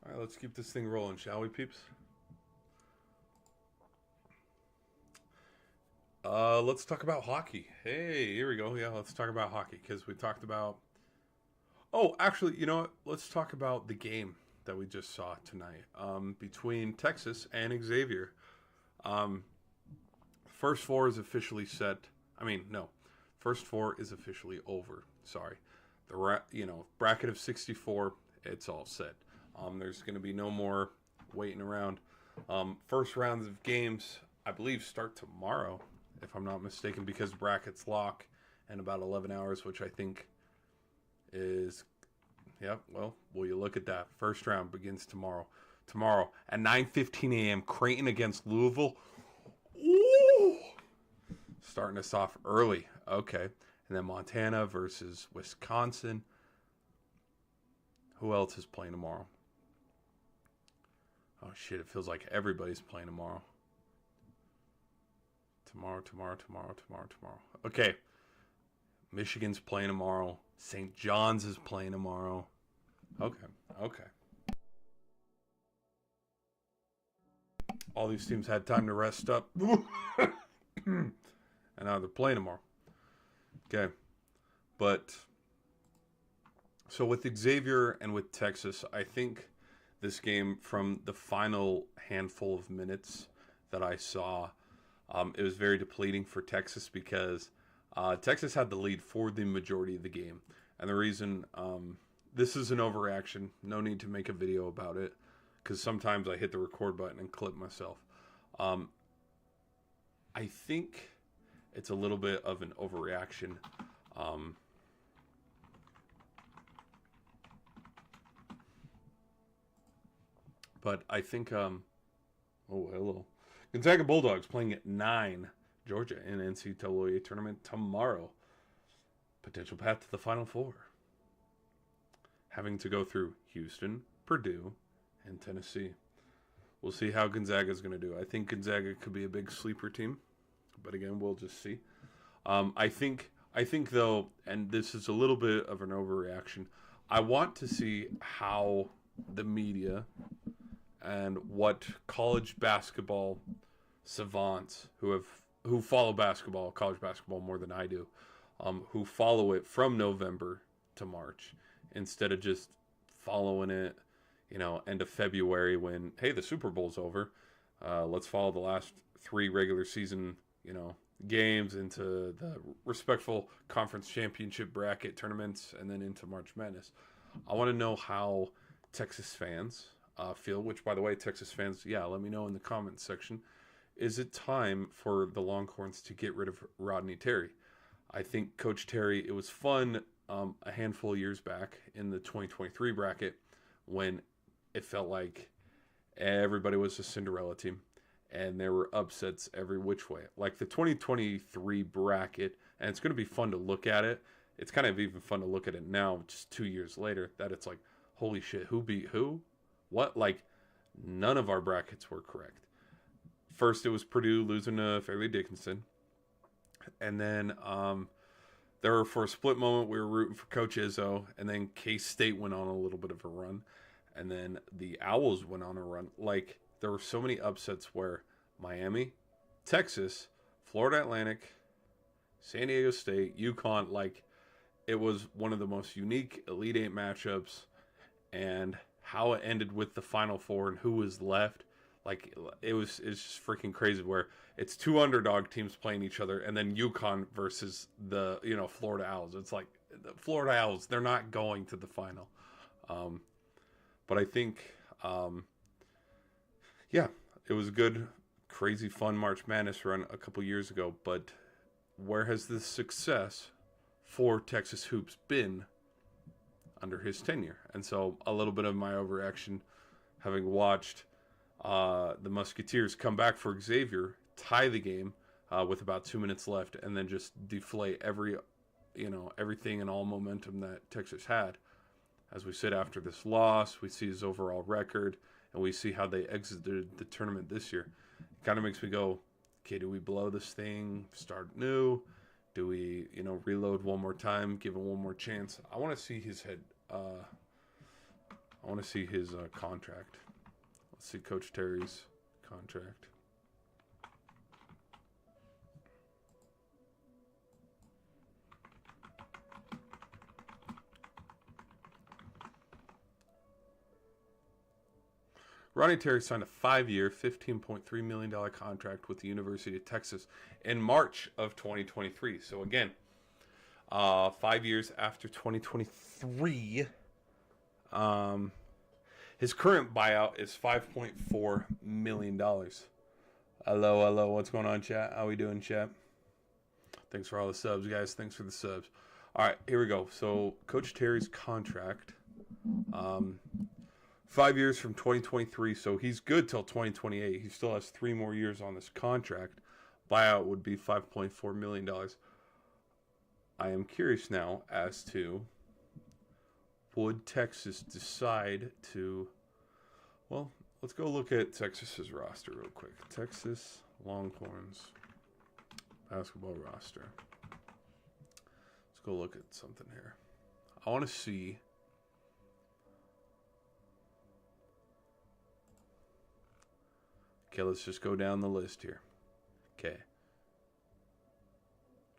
All right, let's keep this thing rolling, shall we, peeps? Let's talk about hockey. Hey, here we go. Yeah, let's talk about hockey because we talked about. Oh, actually, you know what? Let's talk about the game that we just saw tonight between Texas and Xavier. First four is officially set. I mean, no, first four is officially over. Sorry, bracket of 64. It's all set. There's going to be no more waiting around. First rounds of games, I believe, start tomorrow, if I'm not mistaken, because brackets lock in about 11 hours, which I think is, well, will you look at that? First round begins tomorrow. Tomorrow at 9:15 a.m., Creighton against Louisville. Ooh! Starting us off early. Okay. And then Montana versus Wisconsin. Who else is playing tomorrow? Oh, shit. It feels like everybody's playing tomorrow. Tomorrow. Okay. Michigan's playing tomorrow. St. John's is playing tomorrow. Okay. All these teams had time to rest up. And now they're playing tomorrow. Okay. But, so with Xavier and with Texas, I think this game, from the final handful of minutes that I saw, it was very depleting for Texas because Texas had the lead for the majority of the game. And the reason, this is an overreaction, no need to make a video about it, because sometimes I hit the record button and clip myself. I think it's a little bit of an overreaction. But I think, oh, hello. Gonzaga Bulldogs playing at 9, Georgia in NCAA tournament tomorrow. Potential path to the Final Four. Having to go through Houston, Purdue, and Tennessee. We'll see how Gonzaga is going to do. I think Gonzaga could be a big sleeper team, but again, we'll just see. I think though, and this is a little bit of an overreaction, I want to see how the media and what college basketball savants who follow college basketball more than I do, who follow it from November to March instead of just following it, end of February when, hey, the Super Bowl's over. Let's follow the last 3 regular season, games into the respectful conference championship bracket tournaments and then into March Madness. I want to know how Texas fans feel, which, by the way, Texas fans, let me know in the comments section. Is it time for the Longhorns to get rid of Rodney Terry? I think Coach Terry, it was fun a handful of years back in the 2023 bracket when it felt like everybody was a Cinderella team and there were upsets every which way. Like the 2023 bracket, and it's going to be fun to look at it. It's kind of even fun to look at it now, just 2 years later, that it's like, holy shit, who beat who? What? Like, none of our brackets were correct. First, it was Purdue losing to Fairleigh Dickinson. And then there were, for a split moment, we were rooting for Coach Izzo. And then K-State went on a little bit of a run. And then the Owls went on a run. Like, there were so many upsets where Miami, Texas, Florida Atlantic, San Diego State, UConn, like, it was one of the most unique Elite Eight matchups. And how it ended with the Final Four and who was left, like, it's just freaking crazy where it's 2 underdog teams playing each other and then UConn versus the, Florida Owls. It's like, the Florida Owls, they're not going to the final. But I think, it was a good, crazy, fun March Madness run a couple years ago. But where has the success for Texas hoops been under his tenure? And so a little bit of my overreaction, having watched the Musketeers come back for Xavier, tie the game with about 2 minutes left, and then just deflate everything and all momentum that Texas had. As we said, after this loss, we see his overall record, and we see how they exited the tournament this year. It kind of makes me go, okay, do we blow this thing, start new? Do we, reload one more time, give him one more chance? I want to see his head. I want to see his contract. Let's see Coach Terry's contract. Rodney Terry signed a 5-year, $15.3 million contract with the University of Texas in March of 2023. So again, 5 years after 2023, his current buyout is $5.4 million. Hello, what's going on, chat? How we doing, chat? Thanks for all the subs, guys. Thanks for the subs. All right, here we go. So Coach Terry's contract, 5 years from 2023, so he's good till 2028. He still has 3 more years on this contract. Buyout would be $5.4 million. I am curious now as to, would Texas decide to, well, let's go look at Texas's roster real quick. Texas Longhorns basketball roster. Let's go look at something here. I want to see okay, let's just go down the list here. Okay.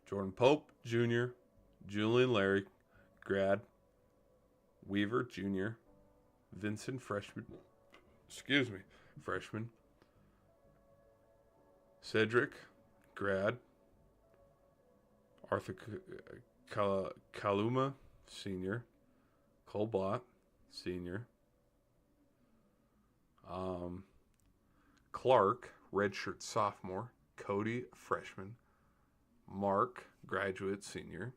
Jordan Pope, Jr., Julian Larry, grad. Weaver, Jr., Vincent, freshman. Cedric, grad. Arthur Kaluma, senior. Cole Blott, senior. Clark, redshirt sophomore. Cody, freshman. Mark, graduate senior.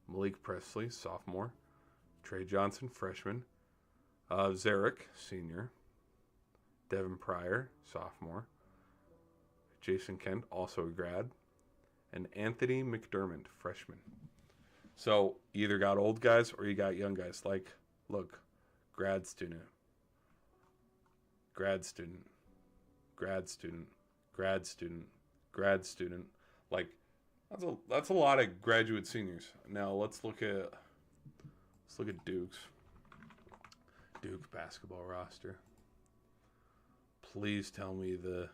Malik Presley, sophomore. Trey Johnson, freshman. Zarek, senior. Devin Pryor, sophomore. Jason Kent, also a grad. And Anthony McDermott, freshman. So, you either got old guys or you got young guys. Like, look, grad student. Grad student. Grad student. Grad student. Grad student. Like, that's a lot of graduate seniors. Now, let's look at Duke's basketball roster. Please tell me the...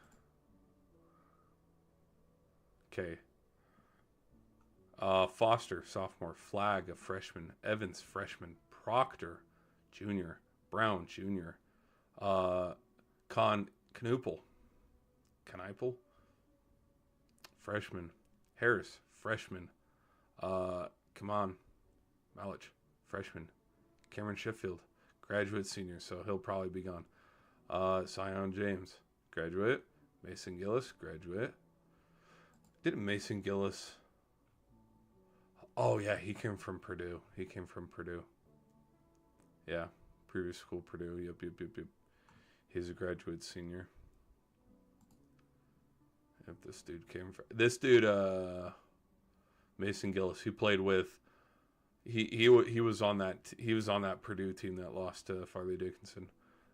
Okay. Foster, sophomore. Flagg, a freshman. Evans, freshman. Proctor, junior. Brown Jr., Knuppel, freshman. Harris, freshman. Come on, Malich, freshman. Cameron Sheffield, graduate senior, so he'll probably be gone. Zion James, graduate. Mason Gillis, graduate. Didn't Mason Gillis... Oh, yeah, he came from Purdue. Yeah, previous school, Purdue. Yep. He's a graduate senior. Yep, this dude, Mason Gillis, he played with... He was on that Purdue team that lost to Farley Dickinson.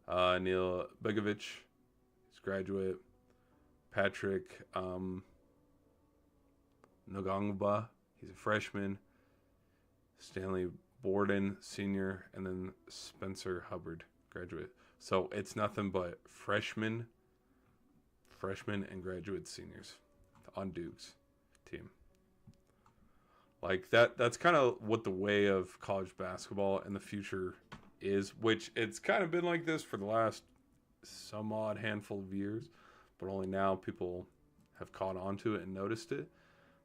Neil Begovic, he's a graduate. Patrick Nogangba, he's a freshman. Stanley Borden, senior, and then Spencer Hubbard, graduate. So it's nothing but freshmen, and graduate seniors on Duke's team. Like that's kind of what the way of college basketball in the future is, which it's kind of been like this for the last some odd handful of years, but only now people have caught on to it and noticed it.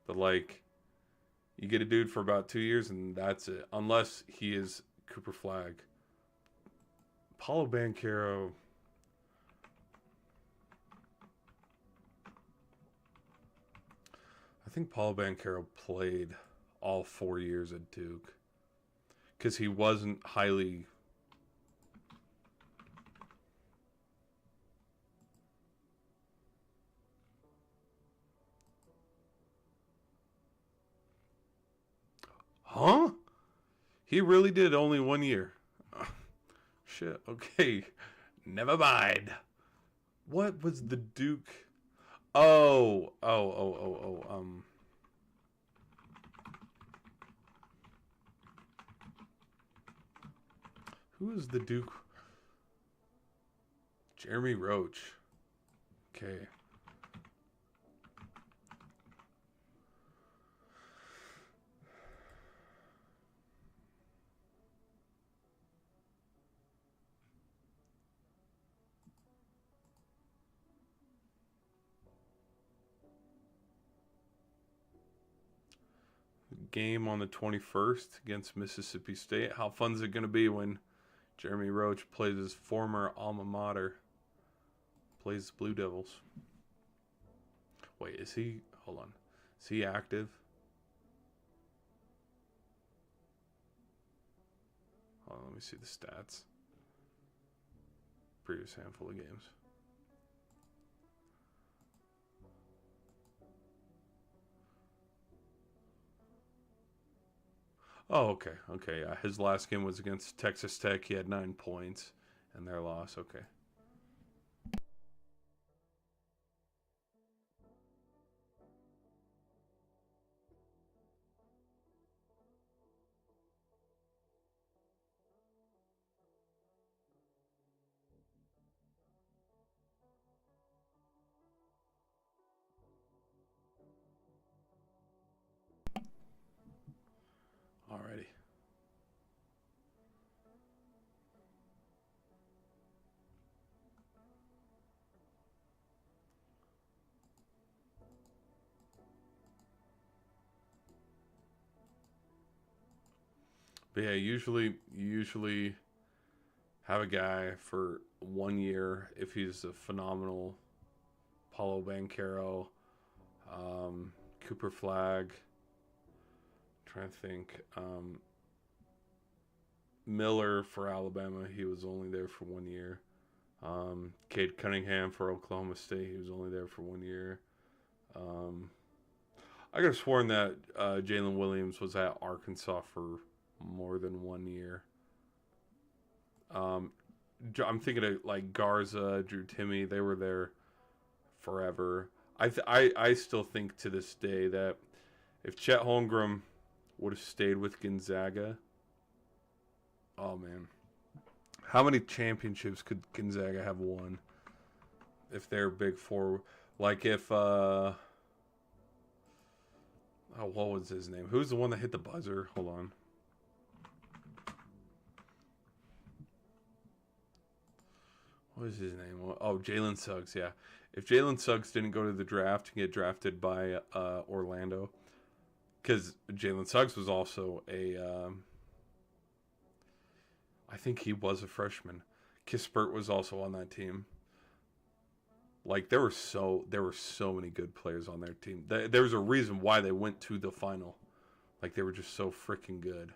But like, you get a dude for about 2 years and that's it, unless he is Cooper Flagg. Paolo Banchero, I think Paolo Banchero played all 4 years at Duke because he wasn't highly... Huh? He really did only 1 year. Shit, okay. Never mind. What was the Duke? Oh. Who is the Duke? Jeremy Roach. Okay. Game on the 21st against Mississippi State. How fun is it going to be when Jeremy Roach plays his former alma mater, plays Blue Devils? Wait, is he... Hold on. Is he active? Hold on, let me see the stats. Previous handful of games. Oh, okay. Yeah, his last game was against Texas Tech. He had 9 points in their loss. Okay. Alrighty. But yeah, you usually have a guy for 1 year if he's a phenomenal. Paolo Banchero, Cooper Flagg. Trying to think. Miller for Alabama, he was only there for 1 year. Cade Cunningham for Oklahoma State, he was only there for 1 year. I could have sworn that Jalen Williams was at Arkansas for more than 1 year. I'm thinking of like Garza, Drew Timme, they were there forever. I still think to this day that if Chet Holmgren would have stayed with Gonzaga, oh man, how many championships could Gonzaga have won if they're big four? Like if what was his name? Who's the one that hit the buzzer? Hold on. what was his name? Oh, Jalen Suggs. Yeah, if Jalen Suggs didn't go to the draft and get drafted by Orlando, because Jalen Suggs was also I think he was a freshman. Kispert was also on that team. Like there were so many good players on their team. There's a reason why they went to the final. Like they were just so freaking good.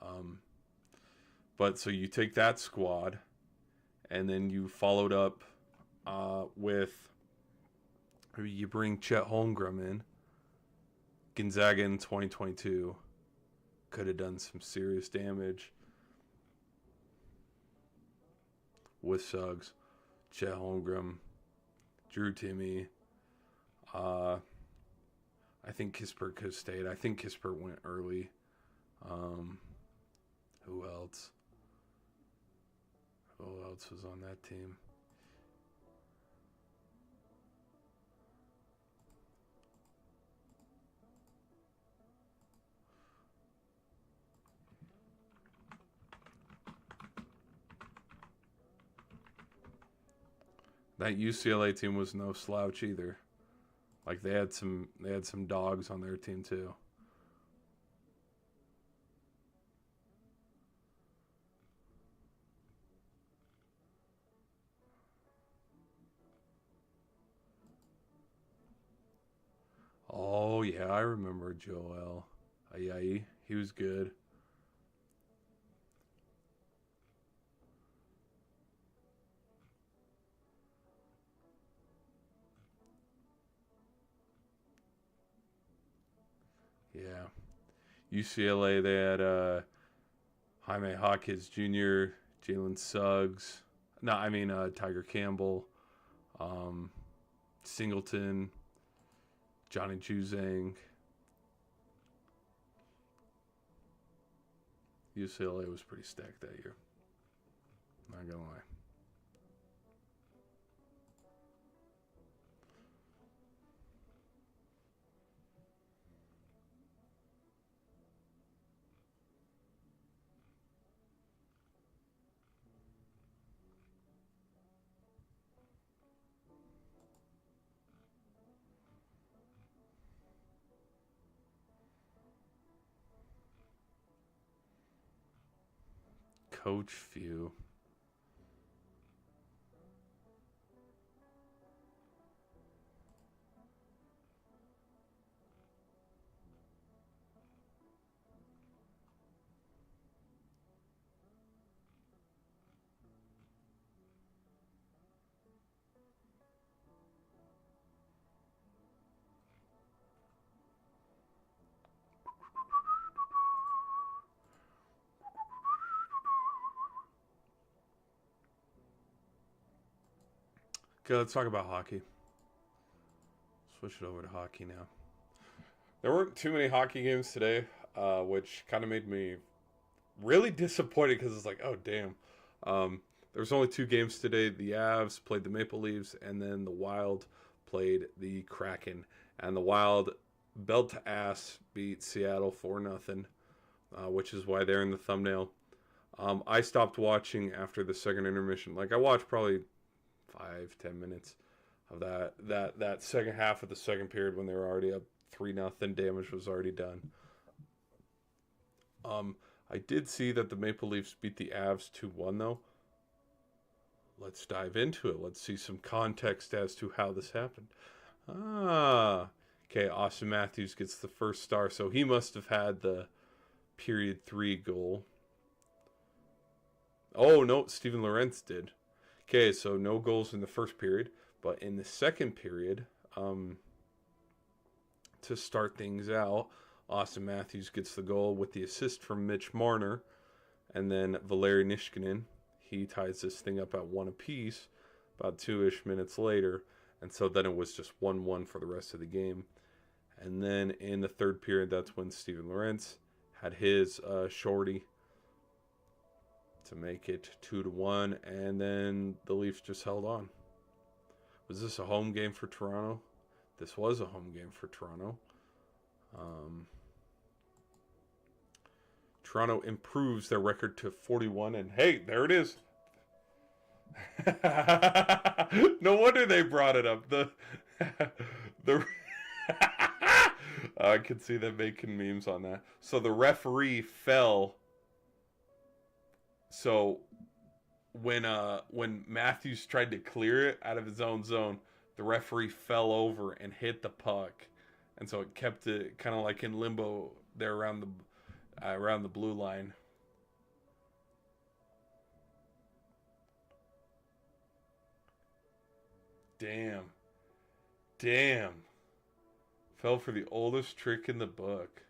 Um, but so you take that squad, and then you followed up with you bring Chet Holmgren in. Gonzaga in 2022 could have done some serious damage with Suggs, Chet Holmgren, Drew Timme. I think Kispert could have stayed. I think Kispert went early. Who else? Who else was on that team? That UCLA team was no slouch either. Like they had some dogs on their team too. Oh yeah, I remember Joel Ayayi. He was good. Yeah. UCLA, they had Jaime Hawkins Jr., Jalen Suggs. No, I mean Tiger Campbell, um, Singleton, Johnny Juzang. UCLA was pretty stacked that year. Not gonna lie. Coach Few. Okay, let's talk about hockey. Switch it over to hockey now. There weren't too many hockey games today, which kind of made me really disappointed because it's like, oh damn. There was only two games today. The Avs played the Maple Leafs, and then the Wild played the Kraken. And the Wild belt to ass beat Seattle 4-0, which is why they're in the thumbnail. I stopped watching after the second intermission. Like I watched probably 5-10 minutes of that second half of the second period when they were already up 3-0. Damage was already done. I did see that the Maple Leafs beat the Avs 2-1 though. Let's dive into it. Let's see some context as to how this happened. Okay. Auston Matthews gets the first star, so he must have had the period 3 goal. Oh no, Steven Lorentz did. Okay, so no goals in the first period, but in the second period, to start things out, Auston Matthews gets the goal with the assist from Mitch Marner, and then Valeri Nichushkin, he ties this thing up at 1 apiece about 2-ish minutes later, and so then it was just 1-1 for the rest of the game. And then in the third period, that's when Steven Lorentz had his shorty to make it 2-1, and then the Leafs just held on. Was this a home game for Toronto? This was a home game for Toronto. Toronto improves their record to 41, and hey, there it is. No wonder they brought it up. The I could see them making memes on that. So the referee fell. So when Matthews tried to clear it out of his own zone, the referee fell over and hit the puck, and so it kept it kind of like in limbo there around the blue line. Damn. Fell for the oldest trick in the book.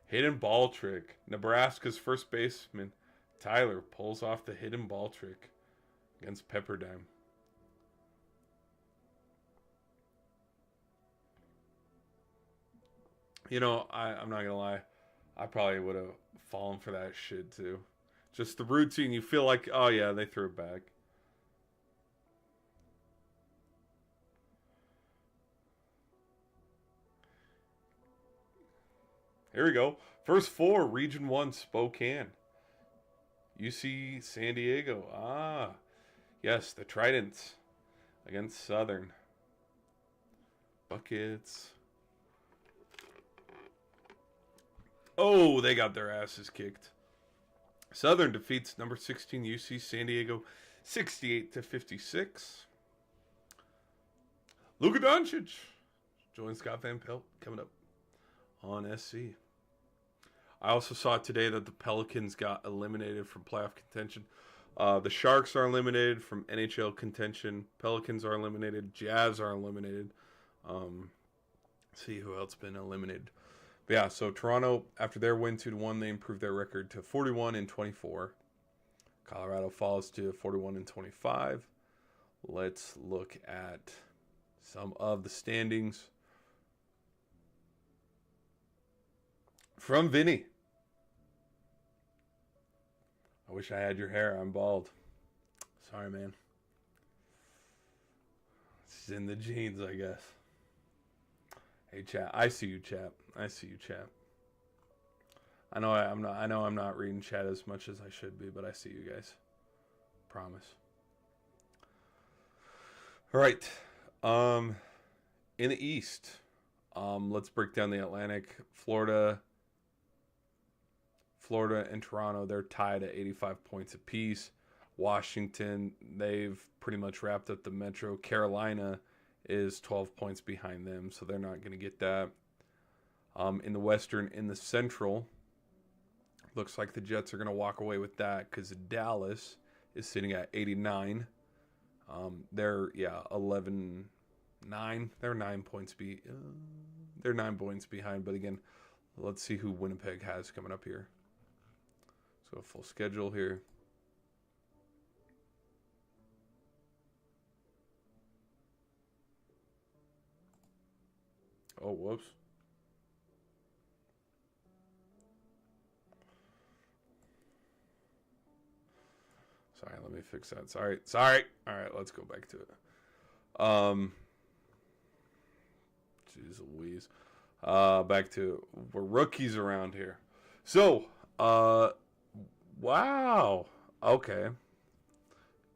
Hidden ball trick. Nebraska's first baseman Tyler pulls off the hidden ball trick against Pepperdine. You know, I'm not gonna lie, I probably would have fallen for that shit too. Just the routine, you feel like, oh yeah, they threw it back. Here we go. First four, Region 1, Spokane. UC San Diego. Ah, yes, the Tridents against Southern. Buckets. Oh, they got their asses kicked. Southern defeats number 16 UC San Diego 68-56. Luka Doncic joins Scott Van Pelt coming up on SC. I also saw today that the Pelicans got eliminated from playoff contention. The Sharks are eliminated from NHL contention. Pelicans are eliminated. Jazz are eliminated. See who else been eliminated. But yeah, so Toronto, after their win 2-1, they improved their record to 41-24. Colorado falls to 41-25. Let's look at some of the standings from Vinny. I wish I had your hair. I'm bald. Sorry, man. It's in the genes, I guess. Hey, chat. I see you, chat. I see you, chat. I know I'm not reading chat as much as I should be, but I see you guys. Promise. All right. In the East, let's break down the Atlantic. Florida and Toronto, they're tied at 85 points apiece. Washington, they've pretty much wrapped up the Metro. Carolina is 12 points behind them, so they're not going to get that. In the Western, in the Central, looks like the Jets are going to walk away with that because Dallas is sitting at 89. They're 11-9. They're 9 points they're 9 points behind. But again, let's see who Winnipeg has coming up here. So full schedule here. Oh, whoops. Sorry, let me fix that. Sorry. All right, let's go back to it. Jeez Louise. Back to we're rookies around here. So, wow. Okay.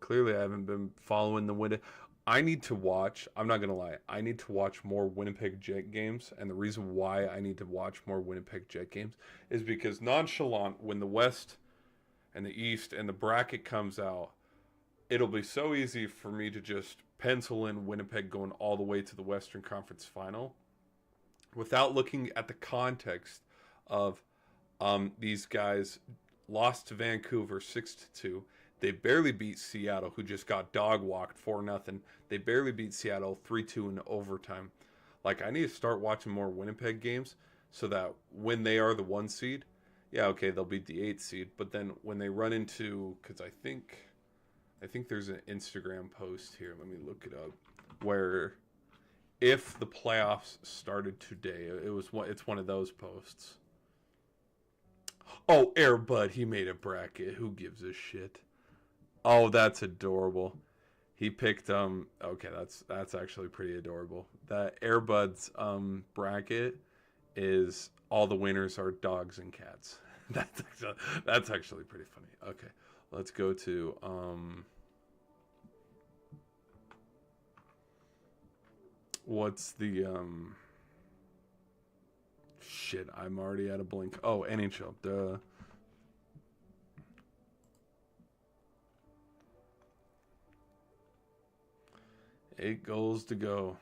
Clearly, I haven't been following the window. I need to watch. I'm not gonna lie. I need to watch more Winnipeg Jet games, and the reason why I need to watch more Winnipeg Jet games is because nonchalant when the West and the East and the bracket comes out, it'll be so easy for me to just pencil in Winnipeg going all the way to the Western Conference Final without looking at the context of these guys lost to Vancouver 6-2. They barely beat Seattle, who just got dog walked 4-0. They barely beat Seattle 3-2 in overtime. Like, I need to start watching more Winnipeg games so that when they are the 1 seed, yeah, okay, they'll beat the 8 seed. But then when they run into, because I think there's an Instagram post here. Let me look it up. Where if the playoffs started today, it's one of those posts. Oh, Airbud, he made a bracket. Who gives a shit? Oh, that's adorable. He picked okay, that's actually pretty adorable. That Airbuds bracket is all the winners are dogs and cats. That's actually pretty funny. Okay. Let's go to what's the shit, I'm already at a blink. Oh, NHL. Duh. Eight goals to go.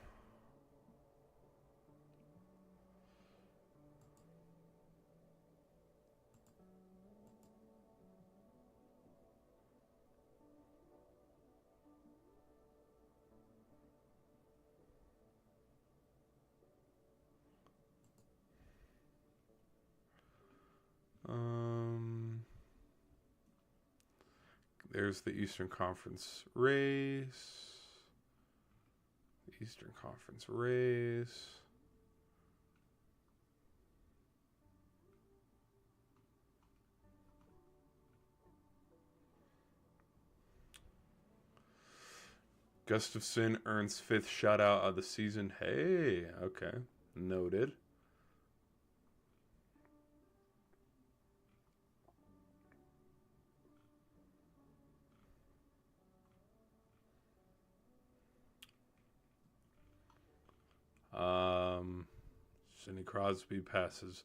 There's the Eastern Conference race. Eastern Conference race. Gustafsson earns 5th shutout of the season. Hey, okay. Noted. Sidney Crosby passes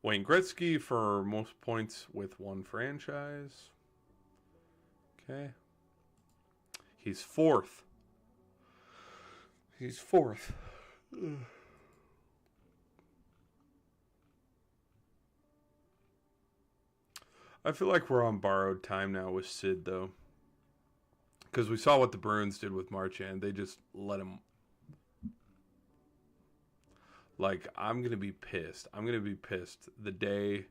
Wayne Gretzky for most points with one franchise. Okay. He's 4th. He's 4th. I feel like we're on borrowed time now with Sid, though. Because we saw what the Bruins did with Marchand. They just let him. Like, I'm going to be pissed. I'm going to be pissed the day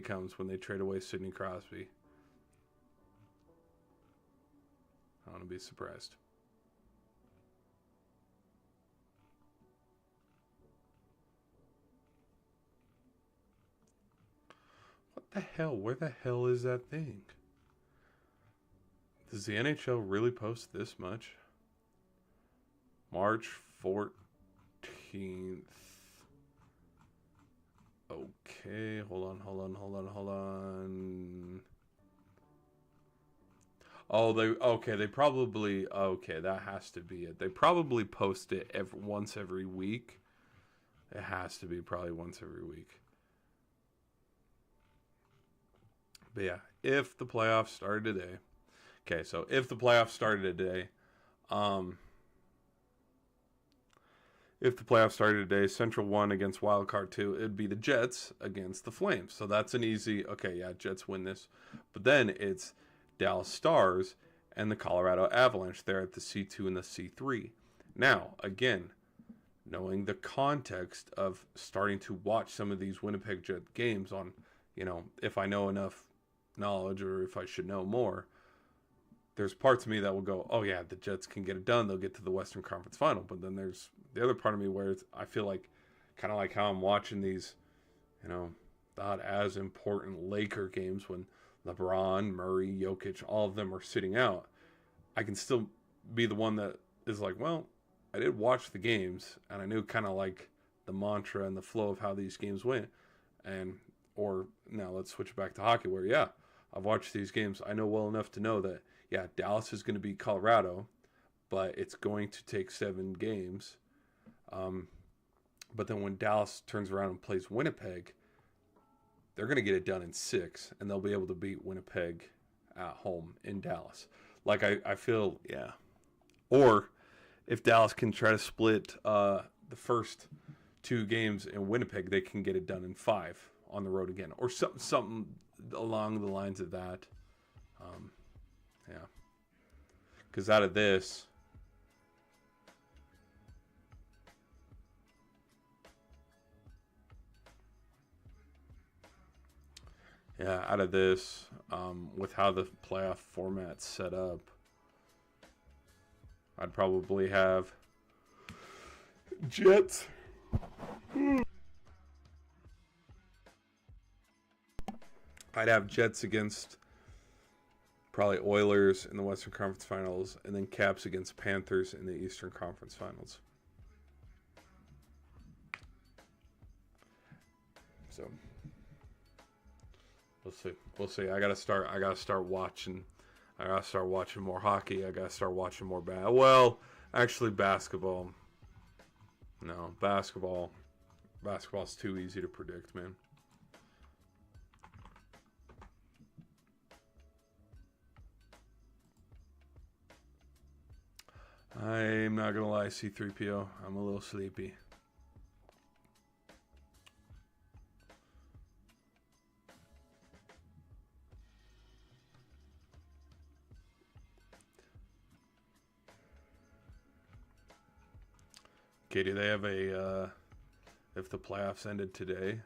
comes when they trade away Sidney Crosby. I want to be surprised. What the hell? Where the hell is that thing? Does the NHL really post this much? March 14th. Okay, hold on. Oh, they probably, okay, that has to be it. They probably post it once every week. It has to be probably once every week. But yeah, if the playoffs started today. Okay, so if the playoffs started today, Central 1 against Wildcard 2, it'd be the Jets against the Flames. So that's an easy, okay, yeah, Jets win this. But then it's Dallas Stars and the Colorado Avalanche. They're at the C2 and the C3. Now, again, knowing the context of starting to watch some of these Winnipeg Jet games on, if I know enough knowledge or if I should know more, there's parts of me that will go, oh yeah, the Jets can get it done. They'll get to the Western Conference Final. But then there's the other part of me where I feel like, kind of like how I'm watching these, not as important Laker games when LeBron, Murray, Jokic, all of them are sitting out. I can still be the one that is like, well, I did watch the games and I knew kind of like the mantra and the flow of how these games went. Or now let's switch it back to hockey where, yeah, I've watched these games. I know well enough to know that, yeah, Dallas is going to beat Colorado, but it's going to take 7 games. But then when Dallas turns around and plays Winnipeg, they're going to get it done in 6, and they'll be able to beat Winnipeg at home in Dallas. Like, I feel, yeah. Or if Dallas can try to split the first 2 games in Winnipeg, they can get it done in 5 on the road again. Or something along the lines of that. Yeah. Because out of this, with how the playoff format's set up, I'd probably have Jets. I'd have Jets against Probably Oilers in the Western Conference Finals, and then Caps against Panthers in the Eastern Conference Finals. So we'll see. We'll see. I gotta start watching. I gotta start watching more hockey. I gotta start watching more actually basketball. No, basketball. Basketball's too easy to predict, man. I'm not gonna lie, C3PO. I'm a little sleepy. Okay, do they have a, if the playoffs ended today?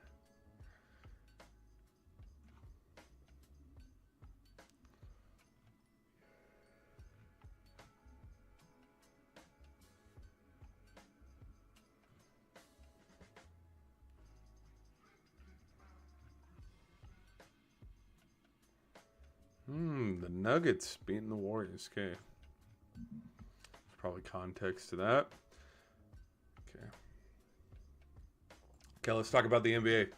The Nuggets beating the Warriors. Okay. There's probably context to that. Okay, let's talk about the NBA.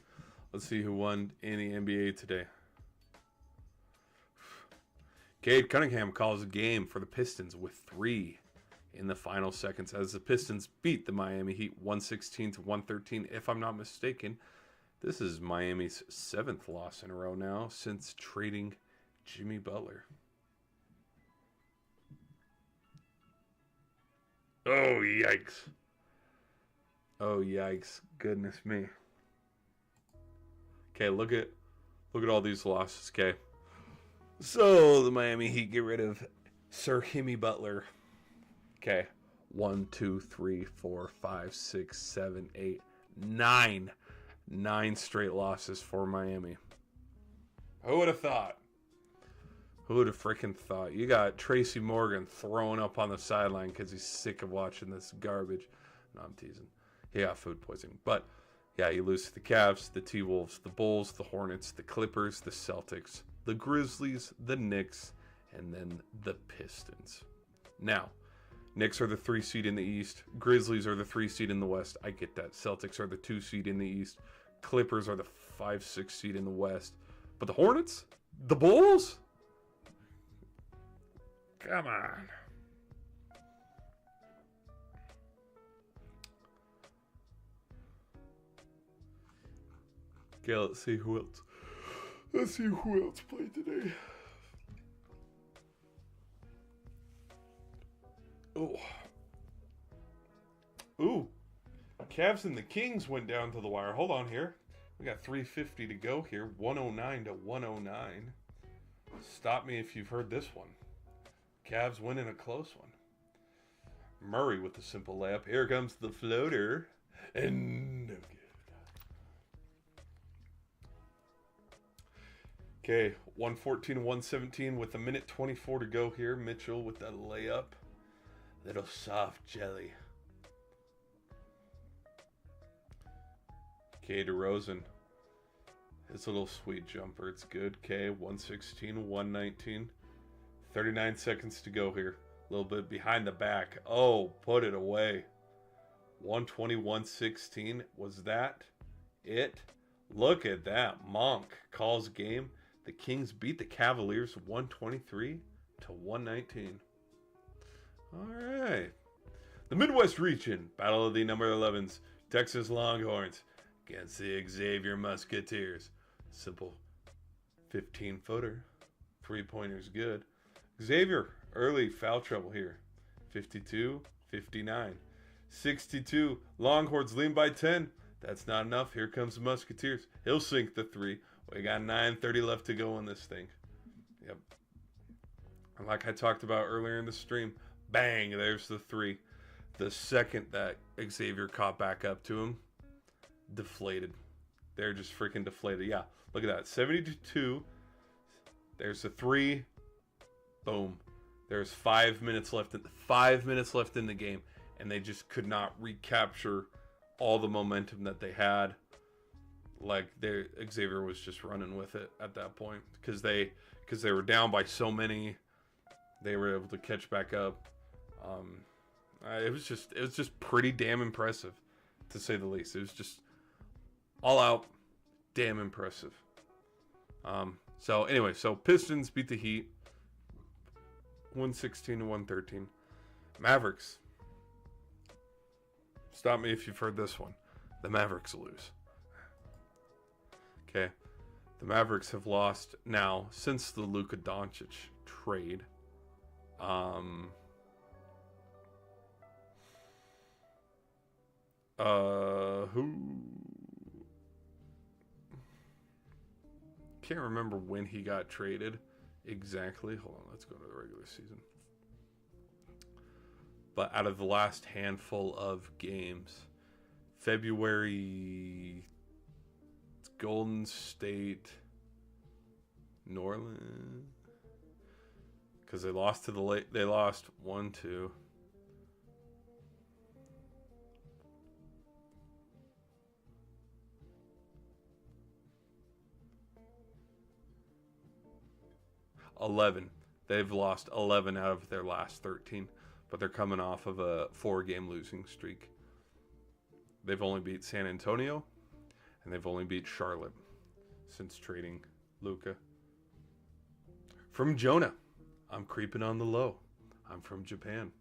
Let's see who won in the NBA today. Cade Cunningham calls a game for the Pistons with 3 in the final seconds as the Pistons beat the Miami Heat 116-113. If I'm not mistaken, this is Miami's 7th loss in a row now since trading Jimmy Butler. Oh, yikes. Oh, yikes. Goodness me. Okay, look at all these losses, okay? So, the Miami Heat get rid of Sir Jimmy Butler. Okay. 1, 2, 3, 4, 5, 6, 7, 8, 9. 9 straight losses for Miami. Who would have thought? Who would have freaking thought? You got Tracy Morgan throwing up on the sideline because he's sick of watching this garbage. No, I'm teasing. He got food poisoning. But, yeah, you lose to the Cavs, the T-Wolves, the Bulls, the Hornets, the Clippers, the Celtics, the Grizzlies, the Knicks, and then the Pistons. Now, Knicks are the 3 seed in the East. Grizzlies are the 3 seed in the West. I get that. Celtics are the 2 seed in the East. Clippers are the 5-6 seed in the West. But the Hornets? The Bulls? Come on. Okay, let's see who else. Let's see who else played today. Oh. Ooh. Cavs and the Kings went down to the wire. Hold on here. We got 3:50 to go here. 109-109. Stop me if you've heard this one. Cavs winning a close one. Murray with the simple layup. Here comes the floater. And no good. Okay, 114-117 with a minute 24 to go here. Mitchell with that layup. Little soft jelly. Okay, DeRozan. His little sweet jumper. It's good. Okay, 116-119. 39 seconds to go here. A little bit behind the back. Oh, put it away. 120-116. Was that it? Look at that. Monk calls game. The Kings beat the Cavaliers 123-119. All right. The Midwest region. Battle of the number 11s. Texas Longhorns against the Xavier Musketeers. Simple 15-footer. 3-pointers good. Xavier, early foul trouble here. 52-59. 62. Longhorns lean by 10. That's not enough. Here comes the Musketeers. He'll sink the 3. We got 9:30 left to go in this thing. Yep. And like I talked about earlier in the stream, bang, there's the 3. The second that Xavier caught back up to him, deflated. They're just freaking deflated. Yeah, look at that. 72. There's the 3. Boom. There's 5 minutes left. 5 minutes left in the game, and they just could not recapture all the momentum that they had. like Xavier was just running with it at that point because they were down by so many, they were able to catch back up. It was just pretty damn impressive, to say the least. It was just all out damn impressive. So anyway, so Pistons beat the Heat 116 to 113. Mavericks. Stop me if you've heard this one. The Mavericks lose. Okay. The Mavericks have lost now since the Luka Doncic trade. Who? Can't remember when he got traded exactly. Hold on, let's go to the regular season. But out of the last handful of games, February, Golden State, New Orleans, because they lost to the late. They lost 1-2. They've lost 11 out of their last 13, but they're coming off of a 4-game losing streak. They've only beat San Antonio, and they've only beat Charlotte since trading Luka. From Jonah, I'm creeping on the low. I'm from Japan.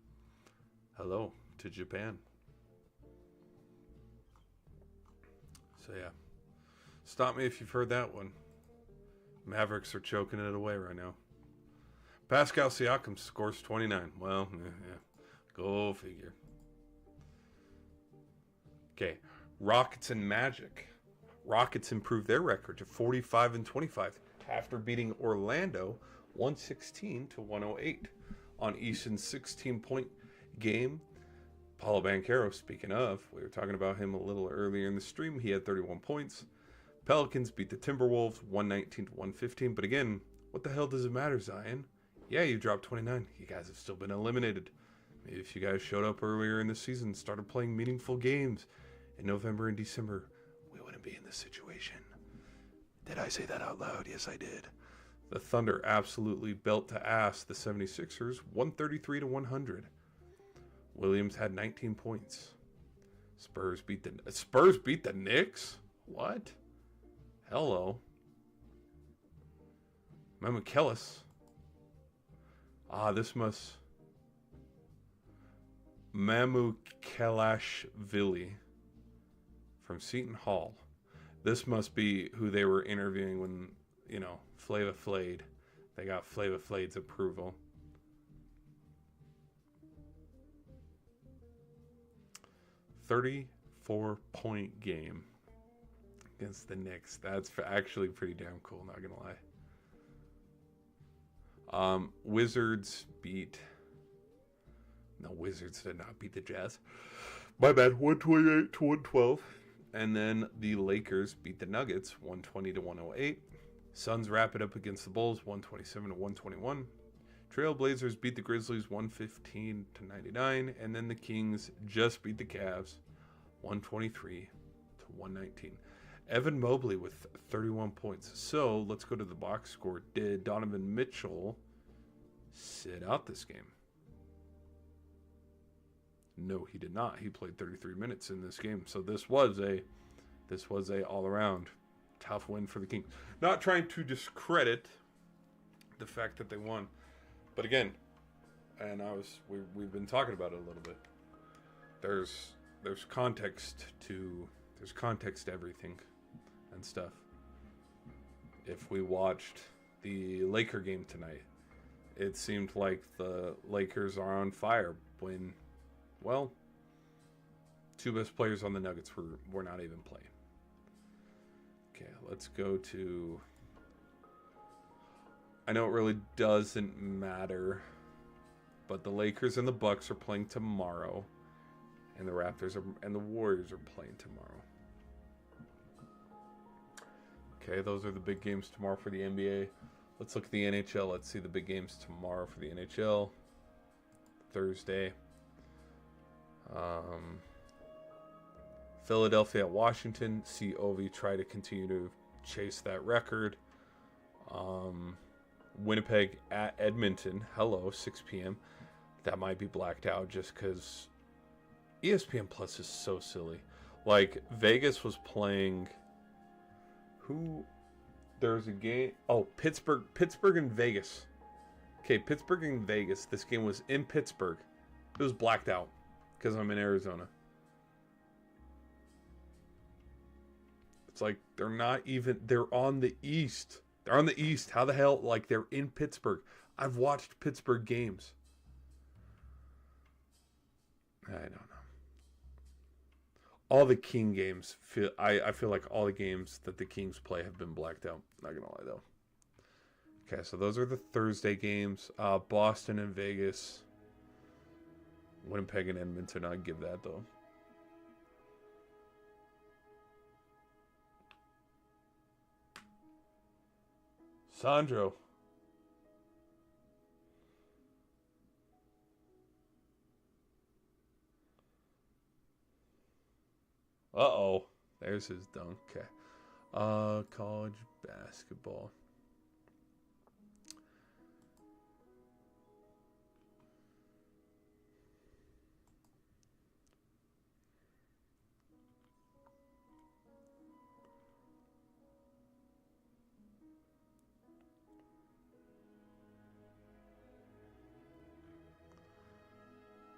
Hello to Japan. So yeah, stop me if you've heard that one. Mavericks are choking it away right now. Pascal Siakam scores 29. Well, yeah. Go figure. Okay, Rockets and Magic. Rockets improved their record to 45-25 after beating Orlando 116 to 108 on Easton's 16-point game. Paulo Banchero, speaking of, we were talking about him a little earlier in the stream. He had 31 points. Pelicans beat the Timberwolves 119 to 115. But again, what the hell does it matter, Zion? Yeah, you dropped 29. You guys have still been eliminated. Maybe if you guys showed up earlier in the season, started playing meaningful games in November and December, we wouldn't be in this situation. Did I say that out loud? Yes, I did. The Thunder absolutely belt to ass the 76ers 133 to 100. Williams had 19 points. Spurs beat the Knicks? What? Hello. Mamukelis. Mamukelashvili from Seton Hall. This must be who they were interviewing when, Flava Flav. They got Flava Flav's approval. $34-point game against the Knicks. That's actually pretty damn cool, not gonna lie. Wizards did not beat the Jazz. My bad, 128 to 112. And then the Lakers beat the Nuggets 120 to 108. Suns wrap it up against the Bulls 127 to 121. Trailblazers beat the Grizzlies 115 to 99. And then the Kings just beat the Cavs 123 to 119. Evan Mobley with 31 points. So let's go to the box score. Did Donovan Mitchell sit out this game? No, he did not. He played 33 minutes in this game. So this was a all-around tough win for the Kings. Not trying to discredit the fact that they won, but again, and we've been talking about it a little bit. There's context to everything and stuff. If we watched the Laker game tonight, it seemed like the Lakers are on fire when, well, two best players on the Nuggets were not even playing. Okay, let's go to... I know it really doesn't matter, but the Lakers and the Bucks are playing tomorrow, and the Raptors and the Warriors are playing tomorrow. Okay, those are the big games tomorrow for the NBA. Let's look at the NHL. Let's see the big games tomorrow for the NHL. Thursday. Philadelphia at Washington. See Ovi try to continue to chase that record. Winnipeg at Edmonton. Hello, 6 p.m. That might be blacked out just because ESPN Plus is so silly. Like, Vegas was playing... Who... There's a game... Oh, Pittsburgh and Vegas. Okay, Pittsburgh and Vegas. This game was in Pittsburgh. It was blacked out because I'm in Arizona. It's like they're not even... They're on the East. They're on the East. How the hell? Like, they're in Pittsburgh. I've watched Pittsburgh games. I don't know. All the King games feel I feel like all the games that the Kings play have been blacked out. Not gonna lie though. Okay, so those are the Thursday games. Boston and Vegas. Winnipeg and Edmonton, I'd give that though. Sandro. Uh-oh. There's his dunk. Okay. College basketball.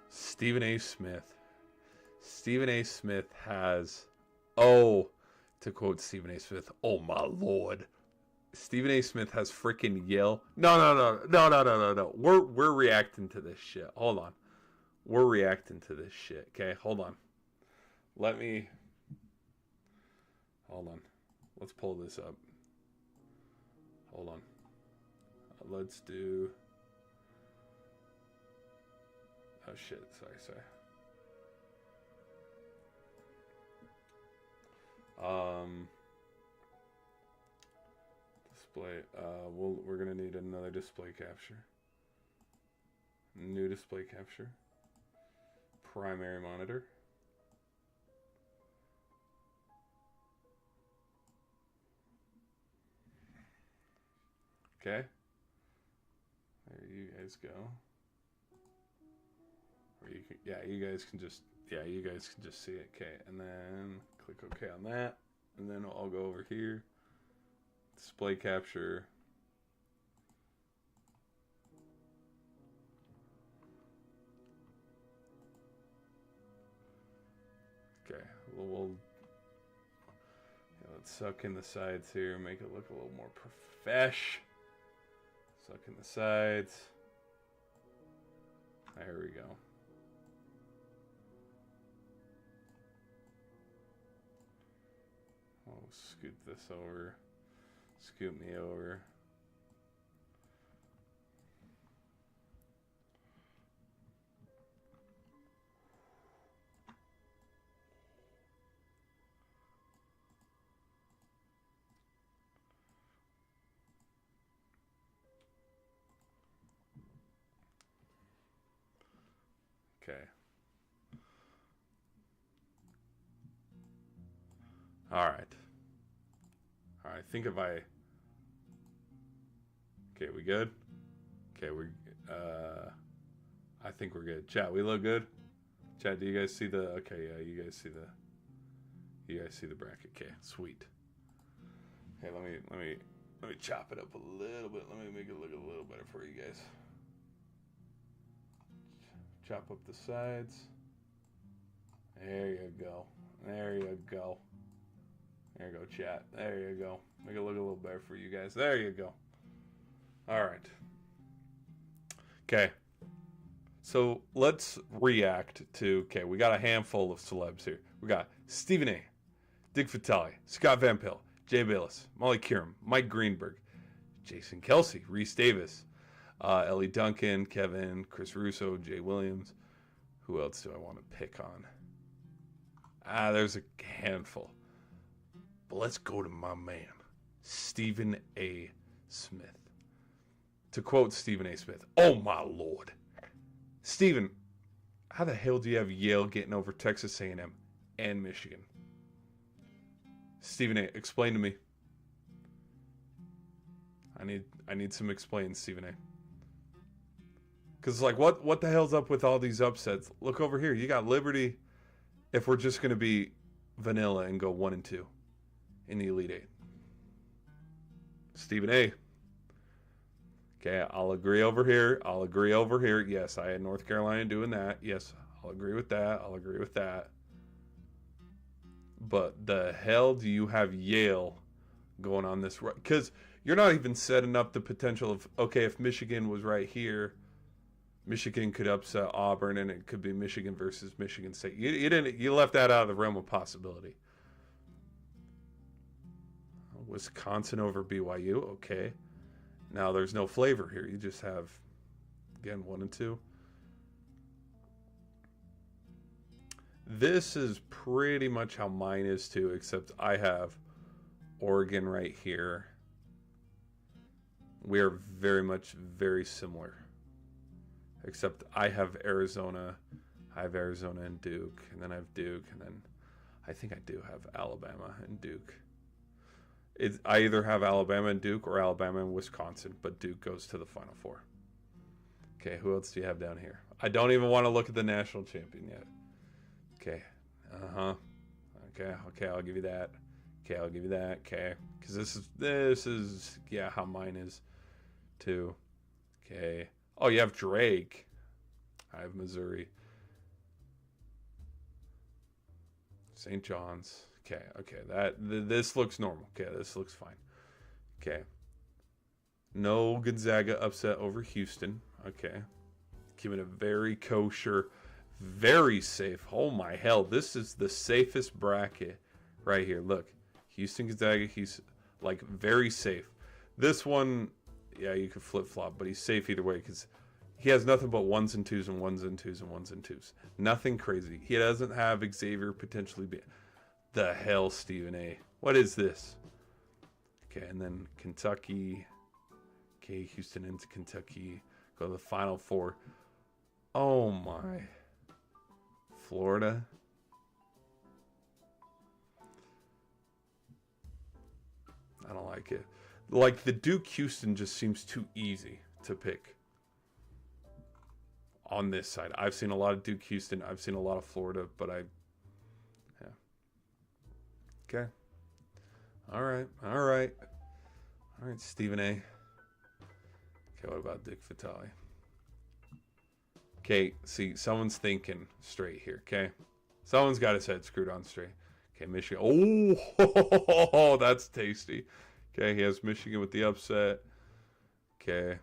Stephen A. Smith. Stephen A. Smith has, to quote Stephen A. Smith, oh my lord. Stephen A. Smith has freaking Yale. No. We're reacting to this shit. Hold on. We're reacting to this shit. Okay, hold on. Hold on. Let's pull this up. Hold on. Let's do. Oh shit. Sorry. Display. We're gonna need another display capture. New display capture. Primary monitor. Okay. There you guys go. Or you guys can just see it. Okay, and then click OK on that, and then I'll go over here. Display capture. Okay, let's suck in the sides here, make it look a little more profesh. Suck in the sides. There we go. I'll scoot this over. Scoot me over. Okay. All right. Think if I... Okay, we good? Okay, I think we're good. Chat, we look good? Chat, do you guys see the... Okay, yeah, you guys see the bracket. Okay, sweet. Okay, let me chop it up a little bit. Let me make it look a little better for you guys. Chop up the sides. There you go. There you go. There you go, chat. There you go. Make it look a little better for you guys. There you go. All right. Okay. So let's react to... Okay, we got a handful of celebs here. We got Stephen A., Dick Vitale, Scott Van Pelt, Jay Bayless, Molly Kieran, Mike Greenberg, Jason Kelsey, Reese Davis, Ellie Duncan, Kevin, Chris Russo, Jay Williams. Who else do I want to pick on? There's a handful. But let's go to my man, Stephen A. Smith. To quote Stephen A. Smith, oh my lord. Stephen, how the hell do you have Yale getting over Texas A&M and Michigan. Stephen A., explain to me. I need some explain, Stephen A. Because, like, what the hell's up with all these upsets? Look over here. You got Liberty if we're just going to be vanilla and go 1-2 in the Elite Eight. Stephen A. Okay, I'll agree over here. I'll agree over here. Yes, I had North Carolina doing that. Yes, I'll agree with that. I'll agree with that. But the hell do you have Yale going on this? Because you're not even setting up the potential of, okay, if Michigan was right here, Michigan could upset Auburn, and it could be Michigan versus Michigan State. You left that out of the realm of possibility. Wisconsin over BYU, okay. Now there's no flavor here. You just have, again, 1 and 2. This is pretty much how mine is too, except I have Oregon right here. We are very similar. Except I have Arizona. I have Arizona and Duke. And then I have Duke. And then I think I do have Alabama and Duke. I either have Alabama and Duke or Alabama and Wisconsin. But Duke goes to the Final Four. Okay, who else do you have down here? I don't even want to look at the national champion yet. Okay. Okay, I'll give you that. Okay, I'll give you that. Okay. Because this is, yeah, how mine is too. Okay. Oh, you have Drake. I have Missouri. St. John's. Okay. This looks normal. Okay, this looks fine. Okay. No Gonzaga upset over Houston. Okay. Keeping it very kosher. Very safe. Oh my hell. This is the safest bracket right here. Look. Houston, Gonzaga. He's like very safe. This one, yeah, you could flip-flop, but he's safe either way because he has nothing but 1s and 2s and 1s and 2s and 1s and 2s. Nothing crazy. He doesn't have Xavier potentially be... The hell, Stephen A. What is this? Okay, and then Kentucky. Okay, Houston into Kentucky. Go to the Final Four. Oh, my. Florida. I don't like it. Like, the Duke-Houston just seems too easy to pick on this side. I've seen a lot of Duke-Houston. I've seen a lot of Florida, but yeah. Okay. All right, Stephen A. Okay, what about Dick Vitale? Okay, see, someone's thinking straight here, okay? Someone's got his head screwed on straight. Okay, Michigan. Oh, that's tasty. Okay, he has Michigan with the upset. Okay.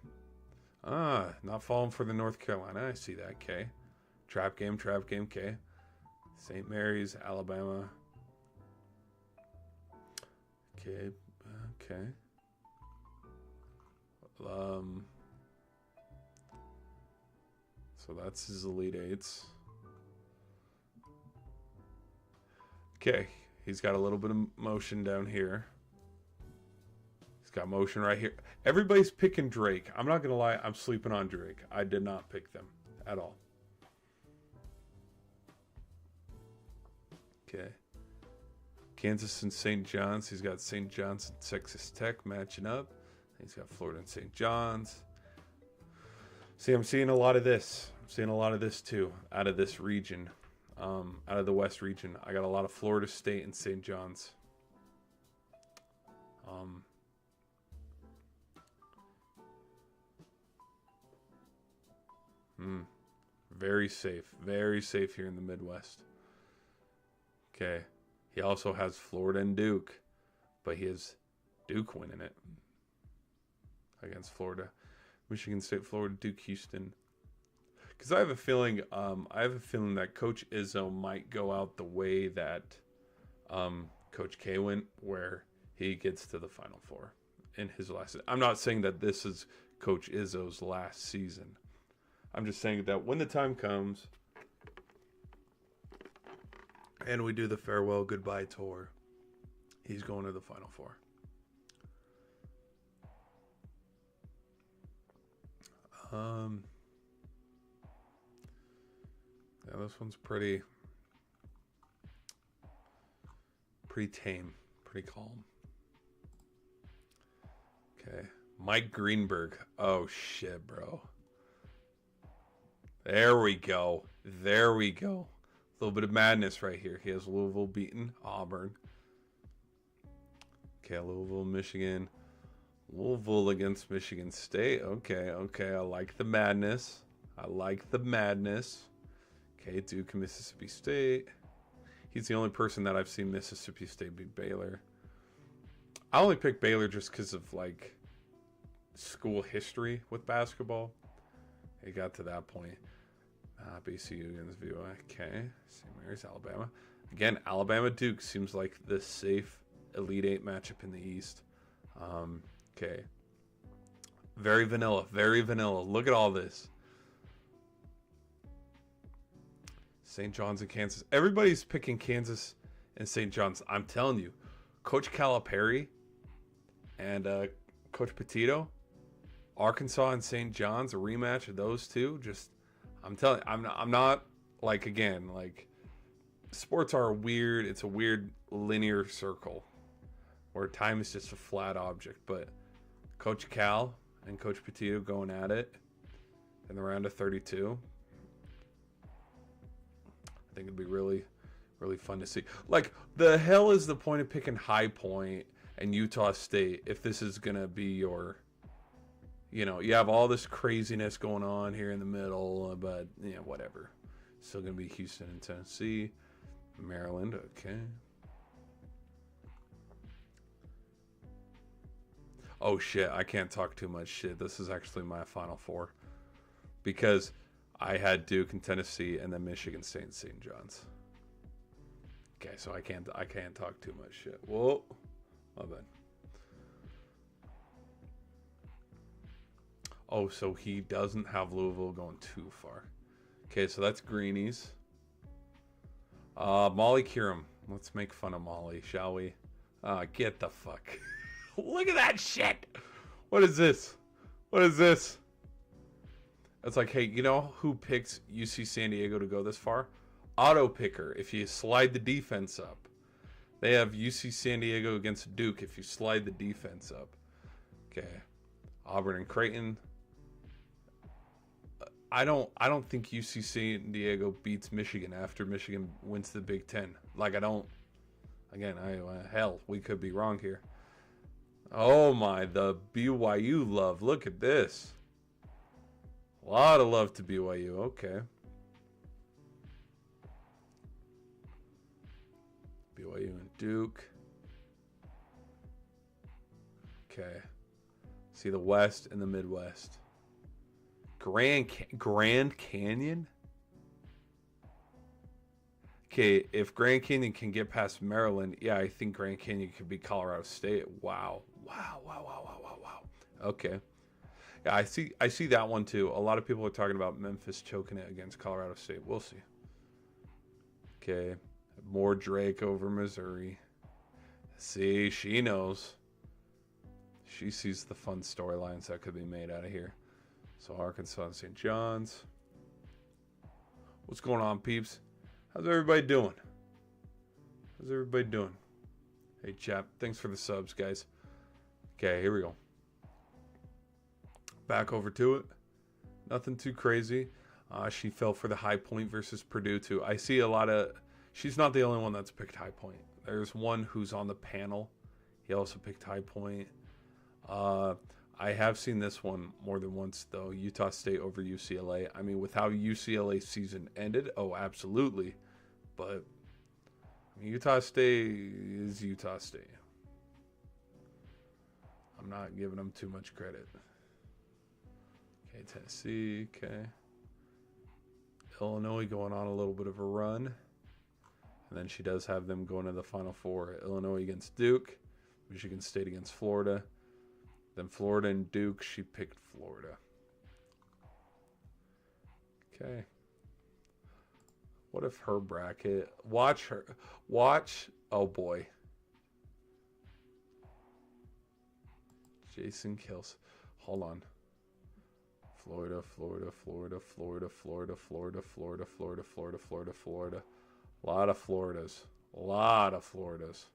Not falling for the North Carolina. I see that. Okay. Trap game. Okay. St. Mary's, Alabama. Okay. So that's his Elite Eights. Okay. He's got a little bit of motion down here. He's got motion right here. Everybody's picking Drake. I'm not going to lie. I'm sleeping on Drake. I did not pick them at all. Okay. Kansas and St. John's. He's got St. John's and Texas Tech matching up. He's got Florida and St. John's. See, I'm seeing a lot of this. I'm seeing a lot of this too out of this region. Out of the West region. I got a lot of Florida State and St. John's. Very safe. Very safe here in the Midwest. Okay. He also has Florida and Duke. But he has Duke winning it against Florida. Michigan State, Florida, Duke, Houston. Because I have a feeling that Coach Izzo might go out the way that Coach K went, where he gets to the Final Four in his last. I'm not saying that this is Coach Izzo's last season. I'm just saying that when the time comes and we do the farewell goodbye tour, he's going to the Final Four. Yeah, this one's pretty pretty tame, pretty calm. Okay, Mike Greenberg. Oh shit, bro. There we go. There we go. A little bit of madness right here. He has Louisville beating Auburn. Okay, Louisville, Michigan. Louisville against Michigan State. Okay, okay. I like the madness. I like the madness. Okay, Duke and Mississippi State. He's the only person that I've seen Mississippi State beat Baylor. I only picked Baylor just because of, like, school history with basketball. It got to that point. BCU against VU. Okay. St. Mary's, Alabama. Again, Alabama-Duke seems like the safe Elite Eight matchup in the East. Okay. Very vanilla. Very vanilla. Look at all this. St. John's and Kansas. Everybody's picking Kansas and St. John's. I'm telling you, Coach Calipari and Coach Petito, Arkansas and St. John's, a rematch of those two. Just, I'm telling you, I'm not like, again, like, sports are weird. It's a weird linear circle where time is just a flat object. But Coach Cal and Coach Petito going at it in the round of 32. I think it'd be really, really fun to see. Like, the hell is the point of picking High Point and Utah State if this is going to be your, you know, you have all this craziness going on here in the middle, but, you know, whatever. Still going to be Houston and Tennessee. Maryland, okay. Oh, shit, I can't talk too much shit. This is actually my Final Four. Because I had Duke and Tennessee and then Michigan State and St. John's. Okay, so I can't talk too much shit. Whoa, my bad. Oh, so he doesn't have Louisville going too far. Okay, so that's Greenies. Molly Kiram. Let's make fun of Molly, shall we? Get the fuck. Look at that shit. What is this? What is this? It's like, hey, you know who picks UC San Diego to go this far? Auto Picker, if you slide the defense up. They have UC San Diego against Duke if you slide the defense up. Okay. Auburn and Creighton. I don't think UC San Diego beats Michigan after Michigan wins the Big Ten. Like, I don't. Again, hell, we could be wrong here. Oh my, the BYU love. Look at this. A lot of love to BYU. Okay. BYU and Duke. Okay. See the West and the Midwest. Grand Canyon? Okay, if Grand Canyon can get past Maryland, yeah, I think Grand Canyon could be Colorado State. Wow. Wow. Okay. Yeah, I see that one too. A lot of people are talking about Memphis choking it against Colorado State. We'll see. Okay. More Drake over Missouri. See, she knows. She sees the fun storylines that could be made out of here. So Arkansas and St. John's. What's going on, peeps? How's everybody doing? How's everybody doing? Hey, chap. Thanks for the subs, guys. Okay, here we go. Back over to it. Nothing too crazy. She fell for the High Point versus Purdue, too. I see a lot of... She's not the only one that's picked High Point. There's one who's on the panel. He also picked High Point. I have seen this one more than once, though. Utah State over UCLA. I mean, with how UCLA's season ended, oh, absolutely. But I mean, Utah State is Utah State. I'm not giving them too much credit. Okay, Tennessee. Okay. Illinois going on a little bit of a run. And then she does have them going to the Final Four. Illinois against Duke. Michigan State against Florida. Then Florida and Duke, she picked Florida. Okay. What if her bracket... Watch her. Watch... Oh, boy. Jason Kills. Hold on. Florida. A lot of Floridas.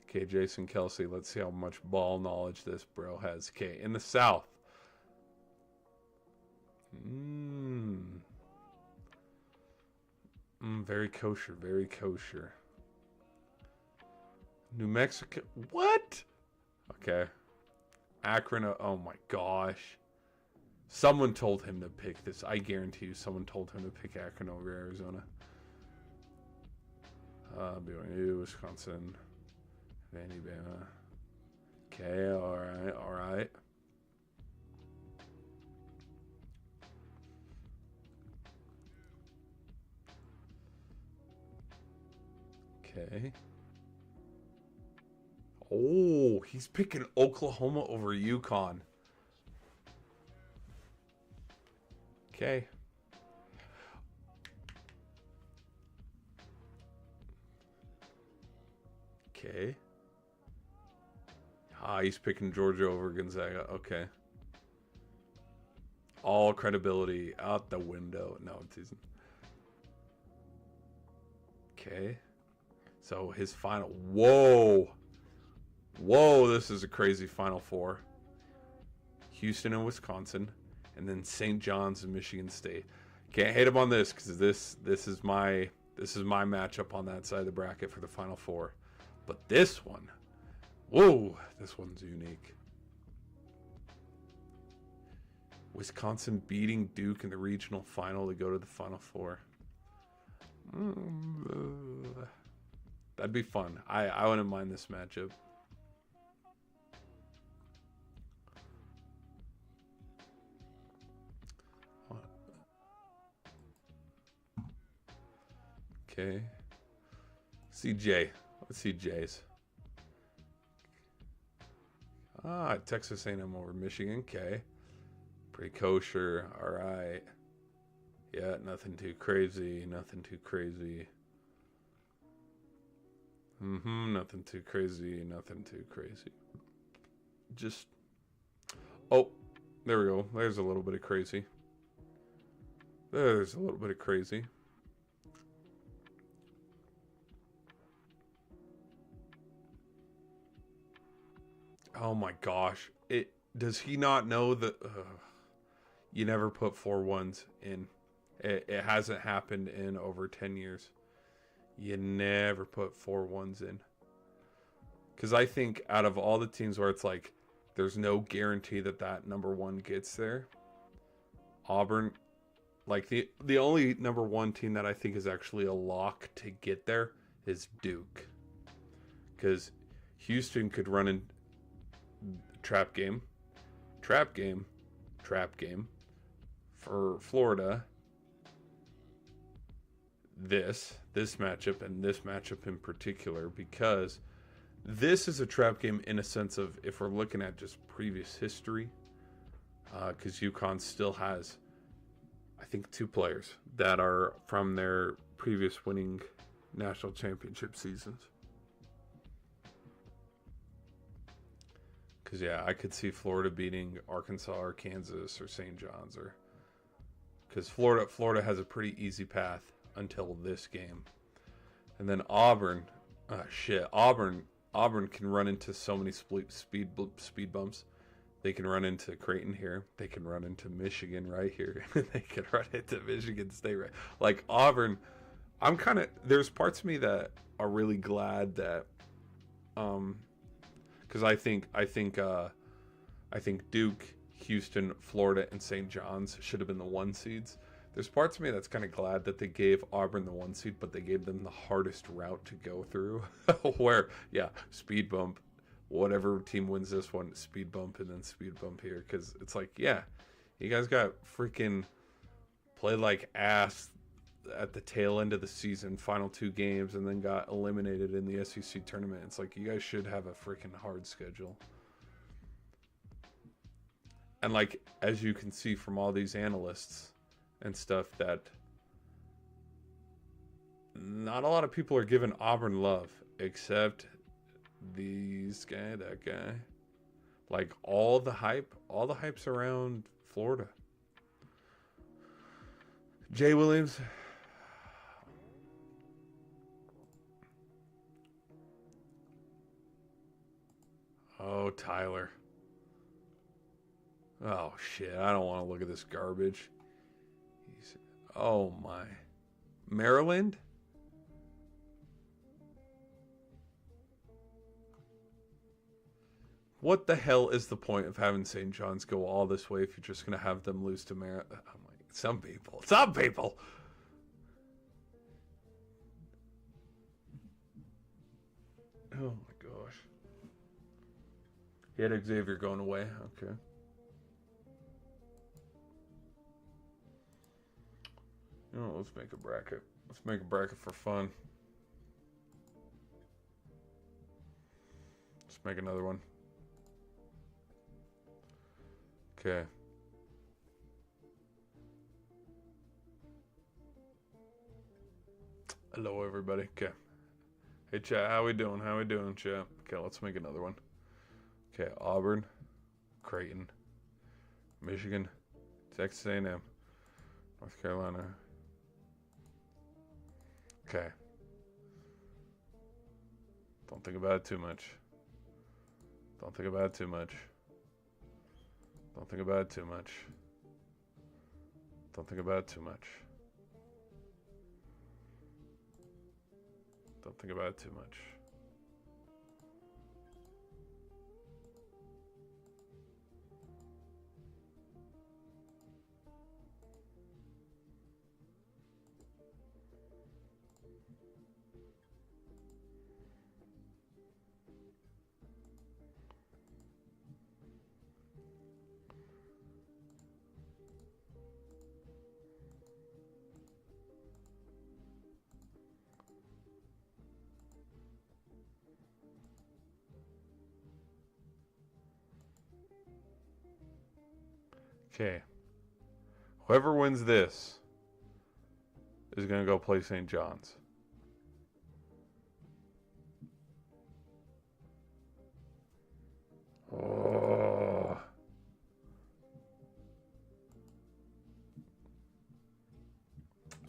Okay, Jason Kelsey. Let's see how much ball knowledge this bro has. Okay, in the South. Very kosher. Very kosher. New Mexico. What? Okay. Akron. Oh my gosh. Someone told him to pick this. I guarantee you someone told him to pick Akron over Arizona. BYU, Wisconsin, Vandy, Bama. Okay, alright, alright. Okay. Oh, he's picking Oklahoma over UConn. Okay. Okay. He's picking Georgia over Gonzaga. Okay. All credibility out the window. No, it isn't. Okay. So his final. Whoa. Whoa, this is a crazy Final Four. Houston and Wisconsin. And then St. John's and Michigan State. Can't hate him on this because this is my matchup on that side of the bracket for the Final Four. But this one, whoa, this one's unique. Wisconsin beating Duke in the regional final to go to the Final Four. That'd be fun. I wouldn't mind this matchup. Okay. CJ. Let's see J's. Texas A&M over Michigan. Okay. Pretty kosher. All right. Yeah, nothing too crazy. Nothing too crazy. Nothing too crazy. Nothing too crazy. Just. Oh, there we go. There's a little bit of crazy. There's a little bit of crazy. Oh my gosh. Does he not know that you never put 4 ones in? It hasn't happened in over 10 years. You never put 4 ones in. Because I think out of all the teams where it's like there's no guarantee that number 1 gets there, Auburn, like the only number 1 team that I think is actually a lock to get there is Duke. Because Houston could run in trap game for Florida. This matchup and this matchup in particular, because this is a trap game in a sense of if we're looking at just previous history, because UConn still has, I think, 2 players that are from their previous winning national championship seasons. Because, yeah, I could see Florida beating Arkansas or Kansas or St. John's. Because Florida has a pretty easy path until this game. And then Auburn. Auburn can run into so many speed bumps. They can run into Creighton here. They can run into Michigan right here. They can run into Michigan State right. Like Auburn, there's parts of me that are really glad that because I think Duke, Houston, Florida, and St. John's should have been the 1 seeds. There's parts of me that's kind of glad that they gave Auburn the 1 seed, but they gave them the hardest route to go through. Where, yeah, speed bump, whatever team wins this one, speed bump, and then speed bump here. Because it's like, yeah, you guys got freaking played like ass at the tail end of the season, final 2 games, and then got eliminated in the SEC tournament. It's like, you guys should have a freaking hard schedule. And like, as you can see from all these analysts and stuff, that not a lot of people are giving Auburn love, except these guy, that guy. Like, all the hype's around Florida. Jay Williams. go Tyler. Oh, shit. I don't want to look at this garbage. Oh, my. Maryland? What the hell is the point of having St. John's go all this way if you're just going to have them lose to Maryland? I'm like, some people. Some people! Oh, my gosh. He had Xavier going away. Okay. You know, let's make a bracket. Let's make a bracket for fun. Let's make another one. Okay. Hello, everybody. Okay. Hey, chat. How we doing? How we doing, chat? Okay, let's make another one. Okay, Auburn, Creighton, Michigan, Texas A&M, North Carolina. Okay. Don't think about it too much. Don't think about it too much. Don't think about it too much. Don't think about it too much. Don't think about it too much. Okay. Whoever wins this is going to go play St. John's. Oh.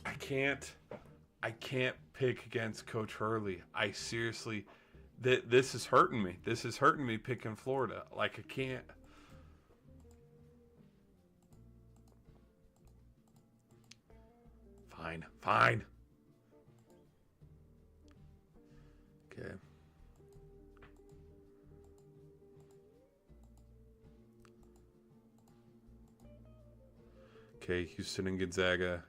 I can't pick against Coach Hurley. I seriously, this is hurting me. This is hurting me picking Florida. Like, I can't. Fine. Fine. Okay. Okay, Houston and Gonzaga.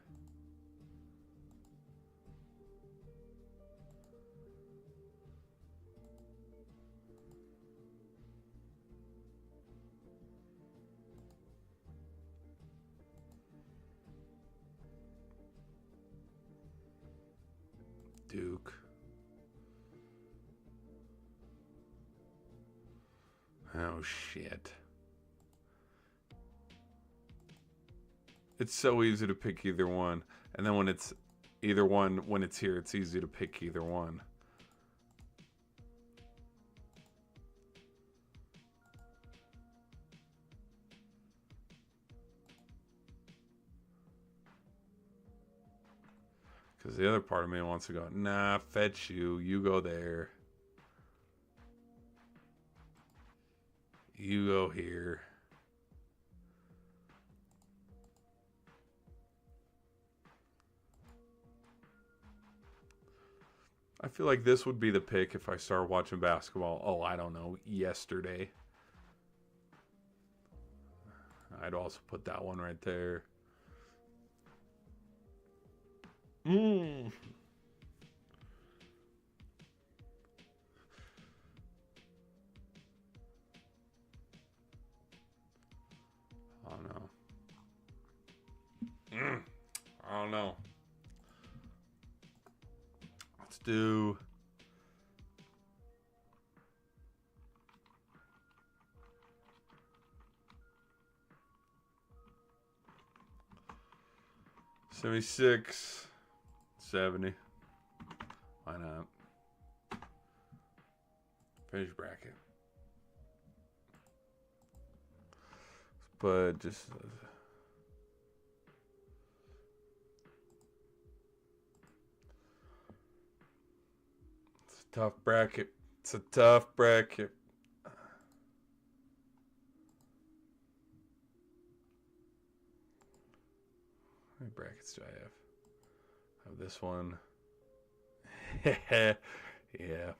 Duke. Oh, shit. It's so easy to pick either one. And then when it's either one, when it's here, it's easy to pick either one. Because the other part of me wants to go, nah, fetch you. You go there. You go here. I feel like this would be the pick if I started watching basketball. Oh, I don't know, yesterday. I'd also put that one right there. Oh no. I don't know. Let's do. $76, $70. Why not? Finish bracket. But just. It's a tough bracket. It's a tough bracket. brackets do I have? I have this one. Yeah.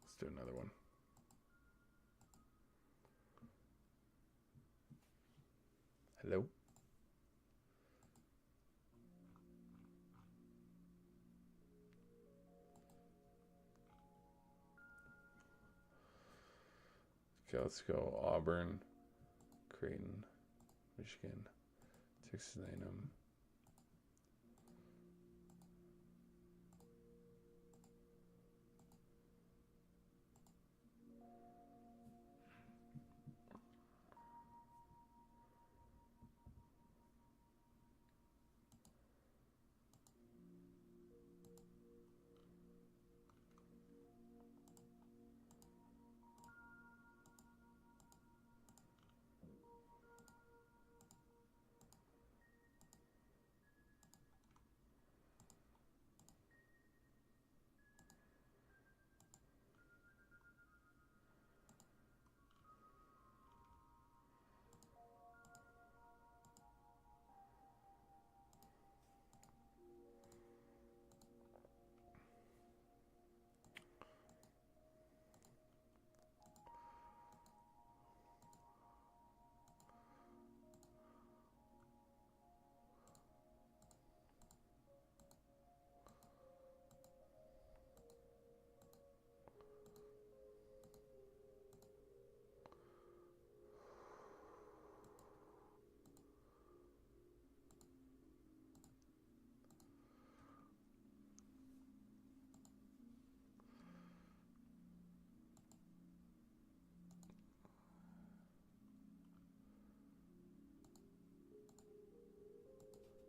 Let's do another one. Hello? Okay, let's go Auburn, Creighton, Michigan, Texas A&M.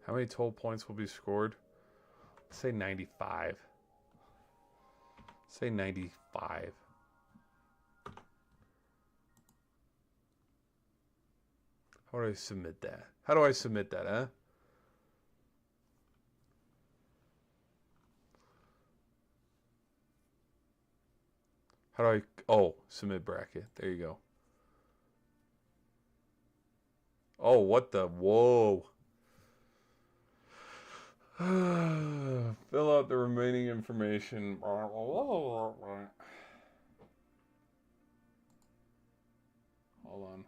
How many total points will be scored? Say 95. Say 95. How do I submit that? How do I submit that, huh? How do I... Oh, submit bracket. There you go. Oh, what the... Whoa. Fill out the remaining information. Hold on.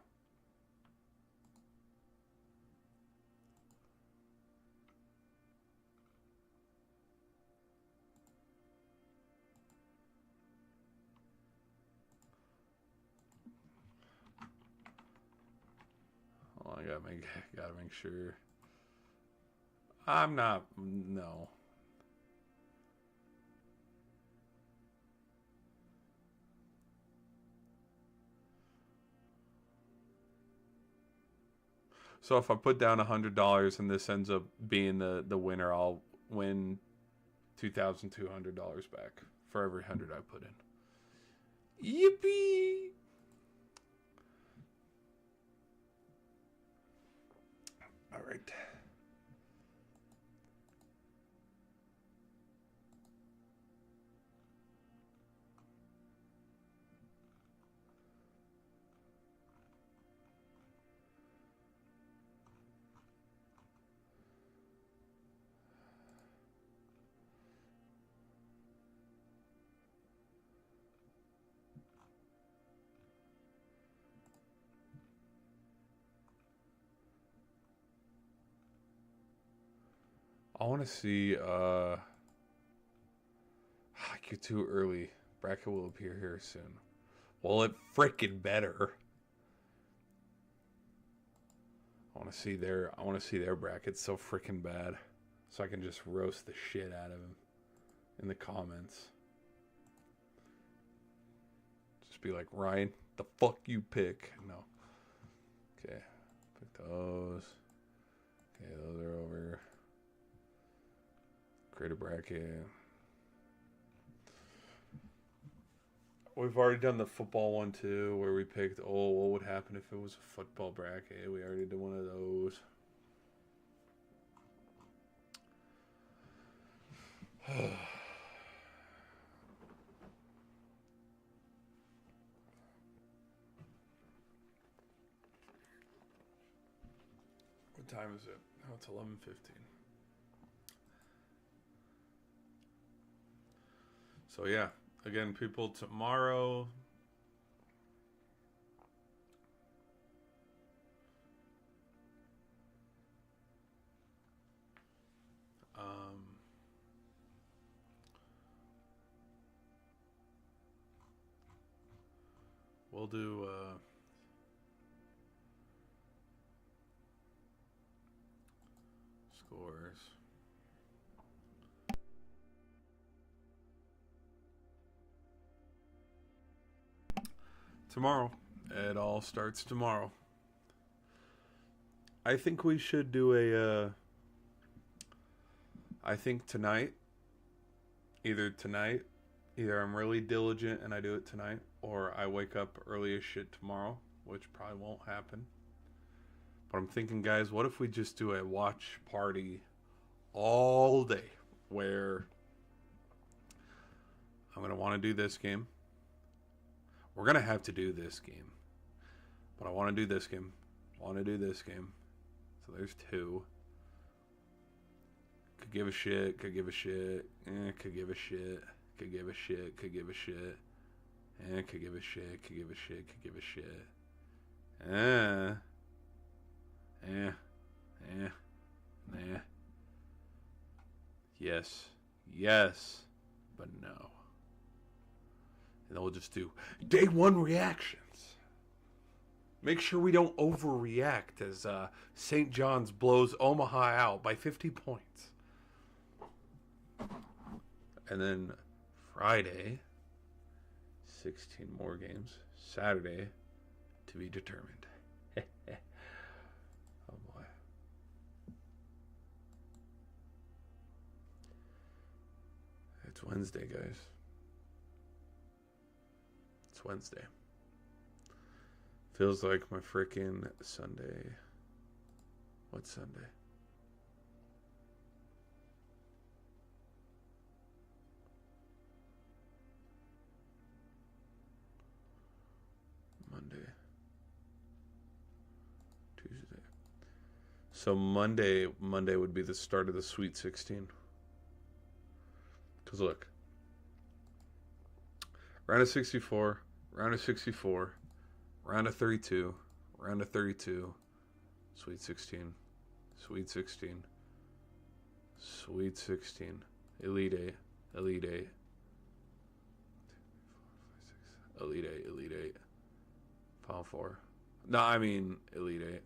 Oh, I gotta make sure. I'm not. No. So if I put down $100 and this ends up being the winner, I'll win $2,200 back for every 100 I put in. Yippee! All right. I want to see. You're too early. Bracket will appear here soon. Well, it freaking better. I want to see their brackets so freaking bad, so I can just roast the shit out of them in the comments. Just be like, Ryan, the fuck you pick? No. Okay, pick those. Okay, those are over. Create a bracket. We've already done the football one too, where we picked, what would happen if it was a football bracket. We already did one of those. What time is it? Oh, it's 11:15. So yeah, again, people, tomorrow. We'll do scores. Tomorrow. It all starts tomorrow. I think we should do I think tonight, either I'm really diligent and I do it tonight, or I wake up early as shit tomorrow, which probably won't happen. But I'm thinking, guys, what if we just do a watch party all day, where I'm going to want to do this game. We're going to have to do this game. But I want to do this game. Want to do this game. So there's two. Could give a shit. Could give a shit. Could give a shit. Could give a shit. Could give a shit. Could give a shit. Could give a shit. Could give a shit. Nah. Yes. Yes. But no. And then we'll just do day one reactions. Make sure we don't overreact as St. John's blows Omaha out by 50 points. And then Friday, 16 more games. Saturday, to be determined. Oh boy. It's Wednesday, guys. It's Wednesday. Feels like my freaking Sunday. What's Sunday? Monday. Tuesday. So Monday would be the start of the Sweet 16. Because look. Round of 64. Round of 64. Round of 32, round of 32, Sweet 16, Sweet 16, Sweet 16, Elite 8, Elite 8, Elite 8, Elite 8, Final 4. No, I mean Elite 8.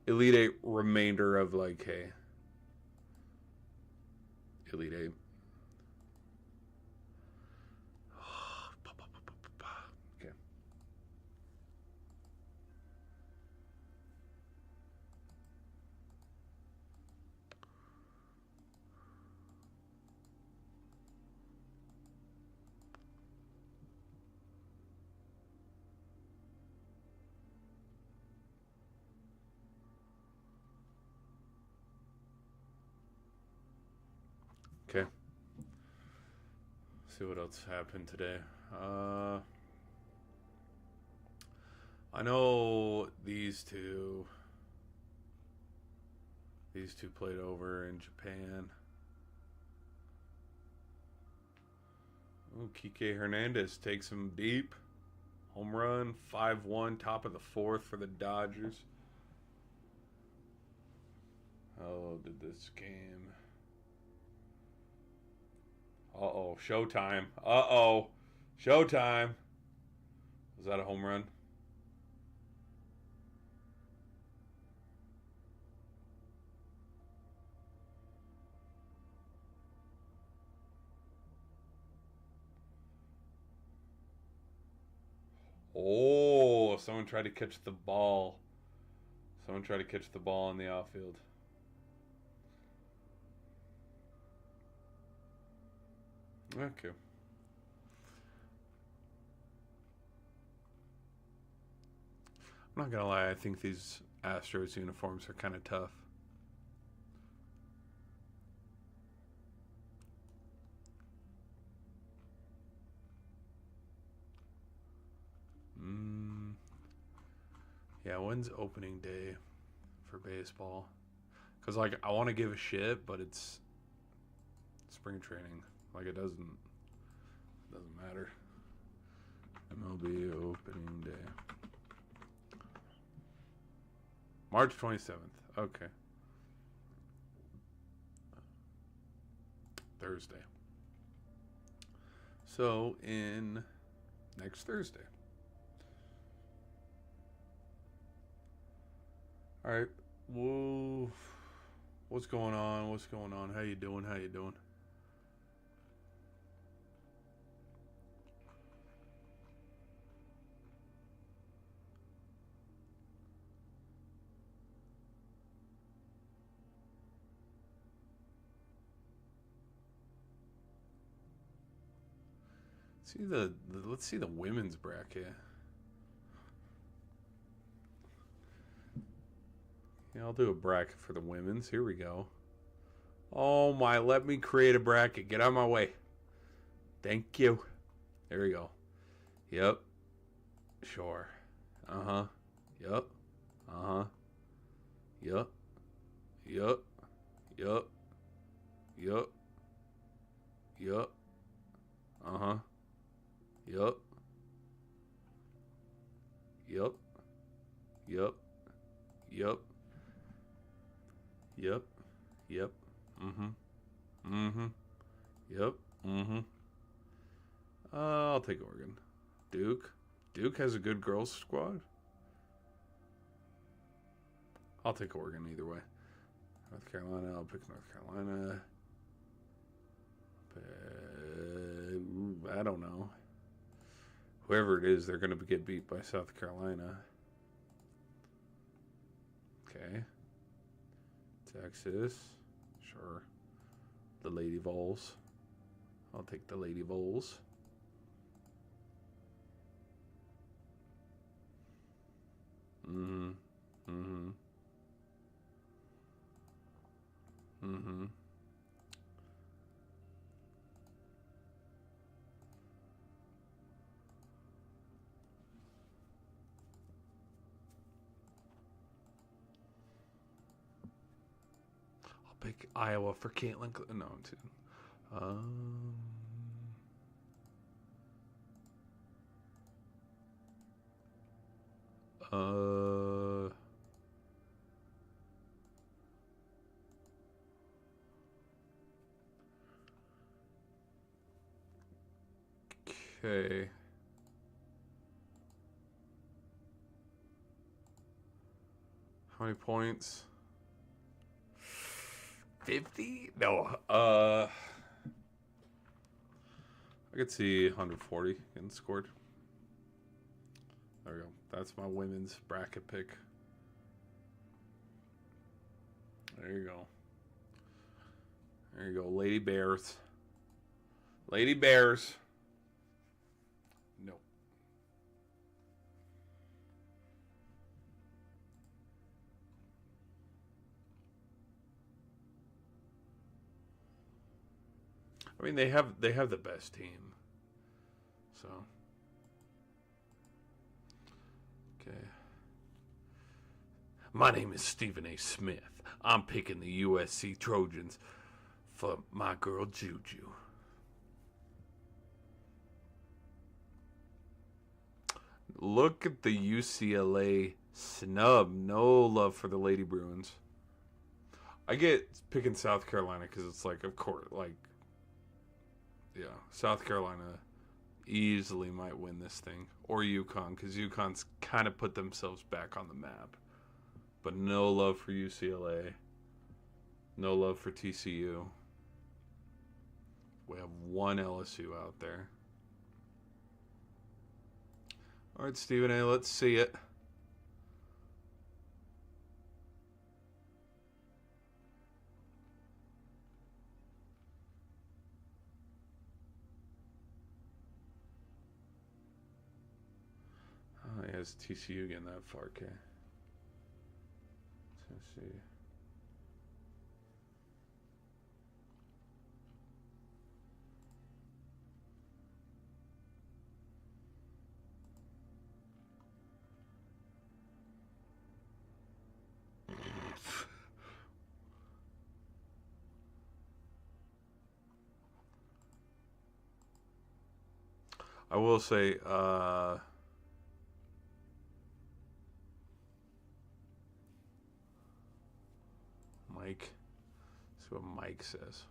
Elite 8 remainder of like, hey, Elite 8. Okay. See what else happened today. I know these two played over in Japan. Ooh, Kike Hernandez takes him deep. Home run, 5-1, top of the fourth for the Dodgers. How did this game? Uh-oh, showtime. Uh-oh, showtime. Was that a home run? Oh, someone tried to catch the ball. Someone tried to catch the ball in the outfield. Okay. I'm not gonna lie, I think these Astros uniforms are kind of tough. Yeah, when's opening day for baseball. Because, like, I want to give a shit, but it's spring training. Like, it doesn't matter. MLB opening day. March 27th. Okay. Thursday. So, in next Thursday. All right. Whoa. What's going on? What's going on? How you doing? How you doing? Let's see the women's bracket. Yeah, I'll do a bracket for the women's. Here we go. Oh my, let me create a bracket. Get out of my way. Thank you. There we go. Yep. Sure. Uh-huh. Yep. Uh-huh. Yep. Yep. Yep. Yep. Yep. Uh-huh. Yep. Yep. Yep. Yep. Yep. Yep. Mm-hmm. Mm-hmm. Yep. Mm-hmm. I'll take Oregon. Duke. Duke has a good girls squad. I'll take Oregon either way. North Carolina. I'll pick North Carolina. I don't know. Whoever it is, they're going to get beat by South Carolina. Okay. Texas. Sure. The Lady Vols. I'll take the Lady Vols. Mm-hmm. Mm-hmm. Mm-hmm. I'll pick Iowa for Caitlin. No, too. Um. Okay. How many points? 50? No. I could see 140 getting scored. There we go. That's my women's bracket pick. There you go. There you go. Lady Bears. Lady Bears. No. I mean, they have the best team. So. Okay. My name is Stephen A. Smith. I'm picking the USC Trojans for my girl Juju. Look at the UCLA snub. No love for the Lady Bruins. I get picking South Carolina because it's like, of course, like, yeah, South Carolina easily might win this thing. Or UConn, because UConn's kind of put themselves back on the map. But no love for UCLA. No love for TCU. We have one LSU out there. All right, Stephen A., let's see it. Oh, he has TCU getting that far, okay. Let's see. I will say, Mike. Let's see what Mike says.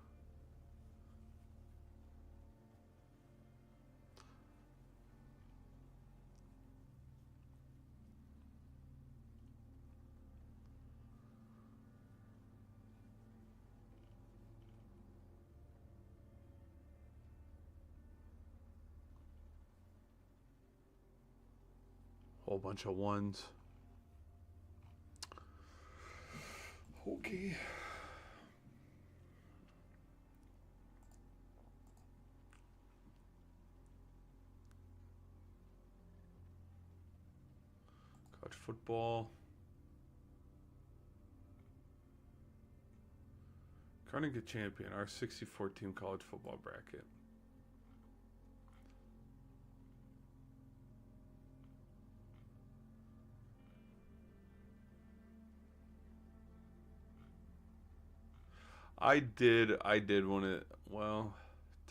Whole bunch of ones. Okay. College football. Current champion, our 64 team college football bracket. I did want to, well,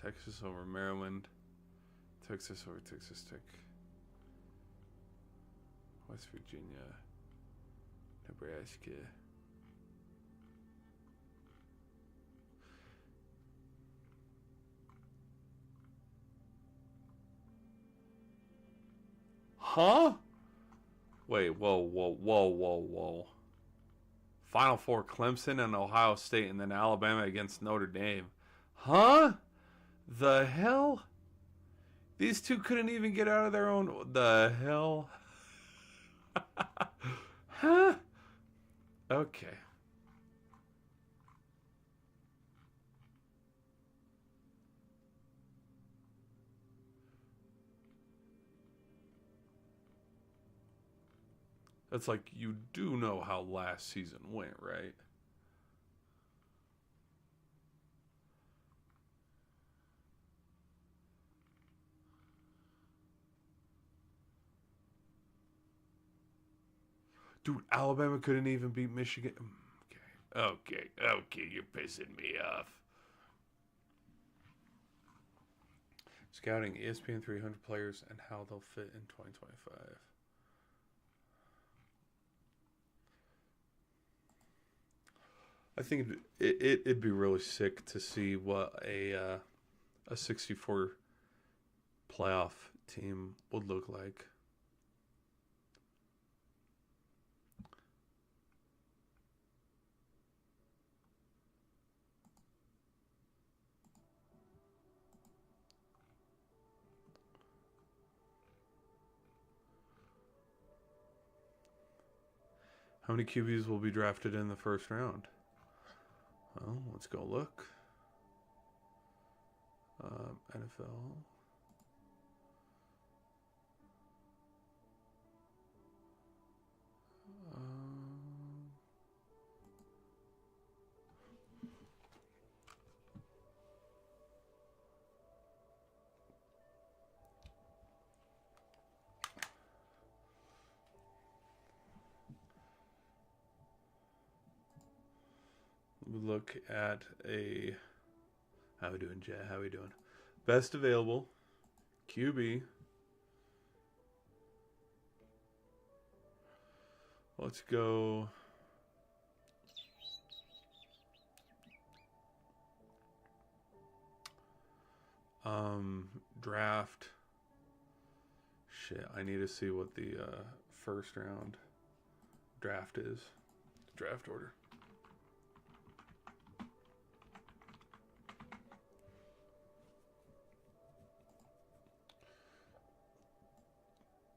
Texas over Maryland, Texas over Texas Tech, West Virginia, Nebraska. Huh? Wait, whoa. Final Four, Clemson and Ohio State, and then Alabama against Notre Dame. Huh? The hell? These two couldn't even get out of their own. The hell? Huh? Okay. That's like, you do know how last season went, right? Dude, Alabama couldn't even beat Michigan. Okay, you're pissing me off. Scouting ESPN 300 players and how they'll fit in 2025. I think it'd be really sick to see what a 64 playoff team would look like. How many QBs will be drafted in the first round? Well, let's go look. NFL. Look at a. How we doing, Jay? How we doing? Best available QB. Let's go. Draft. Shit, I need to see what the first round draft is. Draft order.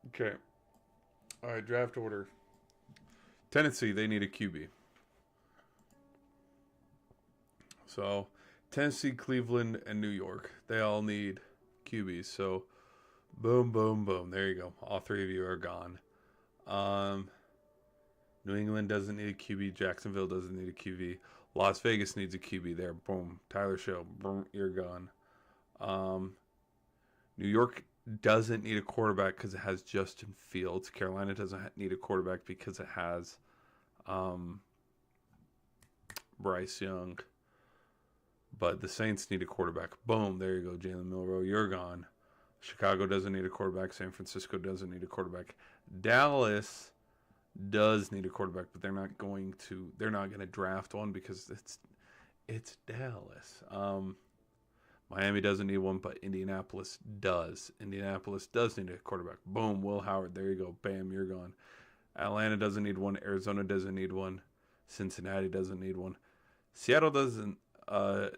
Okay. All right, draft order. Tennessee, they need a QB. So, Tennessee, Cleveland, and New York, they all need QBs. So, boom, boom, boom. There you go. All three of you are gone. New England doesn't need a QB. Jacksonville doesn't need a QB. Las Vegas needs a QB there. Boom. Tyler Show. Boom. You're gone. New York doesn't need a quarterback because it has Justin Fields. Carolina doesn't need a quarterback because it has Bryce Young. But the Saints need a quarterback. Boom. There you go. Jalen Milroe. You're gone. Chicago doesn't need a quarterback. San Francisco doesn't need a quarterback. Dallas does need a quarterback, but they're not going to. They're not going to draft one because it's Dallas. Miami doesn't need one, but Indianapolis does. Indianapolis does need a quarterback. Boom, Will Howard. There you go. Bam, you're gone. Atlanta doesn't need one. Arizona doesn't need one. Cincinnati doesn't need one. Seattle doesn't.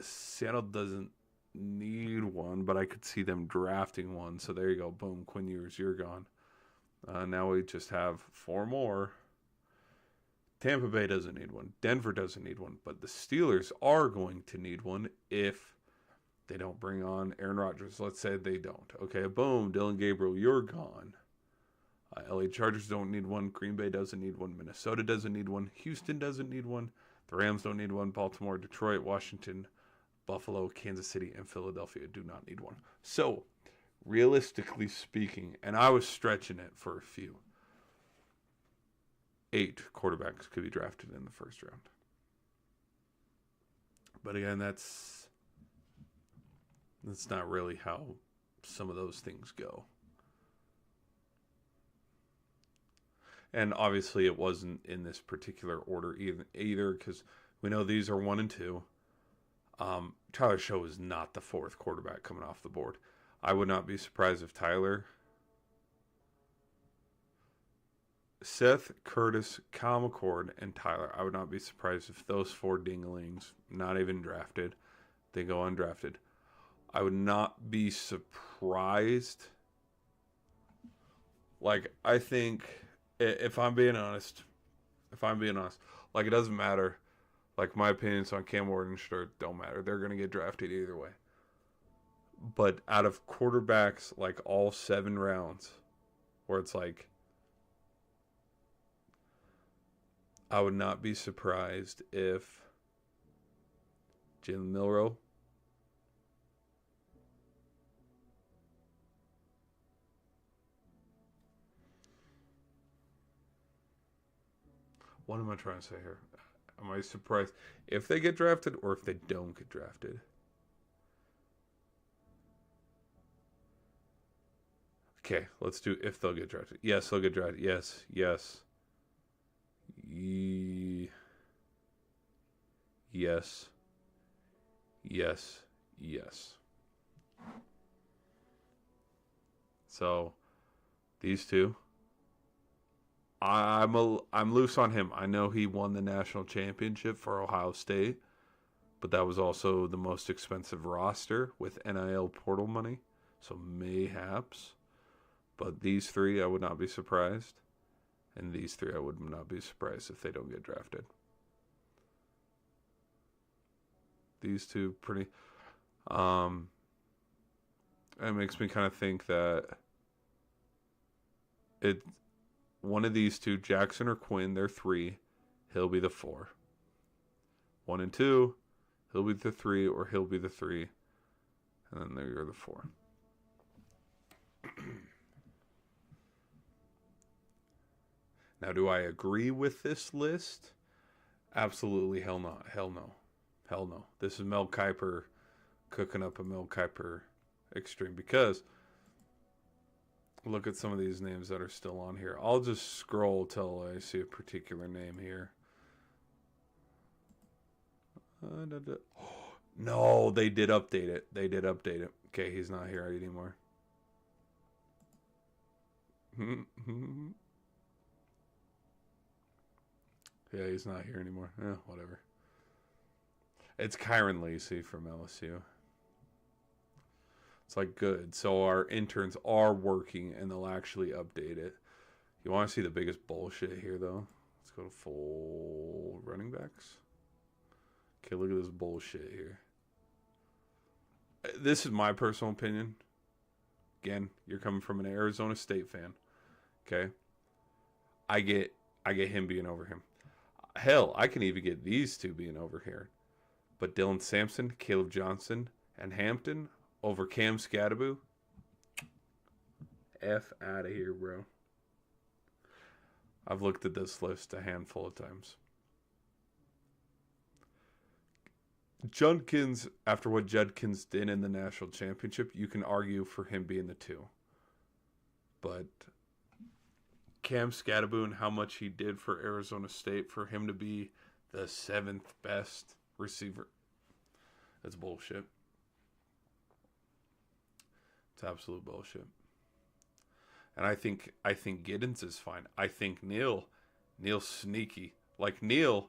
Seattle doesn't need one, but I could see them drafting one. So there you go. Boom, Quinn Ewers, you're gone. Now we just have 4 more. Tampa Bay doesn't need one. Denver doesn't need one, but the Steelers are going to need one if they don't bring on Aaron Rodgers. Let's say they don't. Okay, boom, Dylan Gabriel, you're gone. LA Chargers don't need one. Green Bay doesn't need one. Minnesota doesn't need one. Houston doesn't need one. The Rams don't need one. Baltimore, Detroit, Washington, Buffalo, Kansas City, and Philadelphia do not need one. So, realistically speaking, and I was stretching it for a few, 8 quarterbacks could be drafted in the first round. But again, that's not really how some of those things go. And obviously it wasn't in this particular order either because we know these are 1 and 2. Tyler Show is not the 4th quarterback coming off the board. I would not be surprised if Seth, Curtis, Kyle McCord, and Tyler. I would not be surprised if those 4 dinglings, not even drafted, they go undrafted. I would not be surprised. Like, I think, if I'm being honest, like, it doesn't matter. Like, my opinions on Cam Ward don't matter. They're going to get drafted either way. But out of quarterbacks, like, all 7 rounds, where it's like, I would not be surprised if Jalen Milroe, what am I trying to say here? Am I surprised if they get drafted or if they don't get drafted? Okay, let's do if they'll get drafted. Yes, they'll get drafted. Yes. Yes. Yes. So, these 2. I'm loose on him. I know he won the national championship for Ohio State, but that was also the most expensive roster with NIL portal money. So mayhaps. But these 3, I would not be surprised. And these 3, I would not be surprised if they don't get drafted. These 2 pretty. It makes me kind of think that one of these 2, Jackson or Quinn, they're 3. He'll be the 4. 1 and 2, he'll be the 3 or he'll be the 3. And then there you're the 4. Now, do I agree with this list? Absolutely, hell no. Hell no. Hell no. This is Mel Kiper cooking up a Mel Kiper extreme because look at some of these names that are still on here. I'll just scroll till I see a particular name here. No, they did update it. Okay, he's not here anymore. Yeah, he's not here anymore. Whatever. It's Kyron Lacey from LSU. It's like, good. So our interns are working and they'll actually update it. You want to see the biggest bullshit here, though? Let's go to full running backs. Okay, look at this bullshit here. This is my personal opinion. Again, you're coming from an Arizona State fan. Okay? I get him being over him. Hell, I can even get these 2 being over here. But Dylan Sampson, Caleb Johnson, and Hampton over Cam Scadaboo? F out of here, bro. I've looked at this list a handful of times. Judkins, after what Judkins did in the national championship, you can argue for him being the 2. But Cam Scatterboon, how much he did for Arizona State, for him to be the 7th best receiver, that's bullshit. It's absolute bullshit. And I think Giddens is fine. I think Neil's sneaky. Like Neil,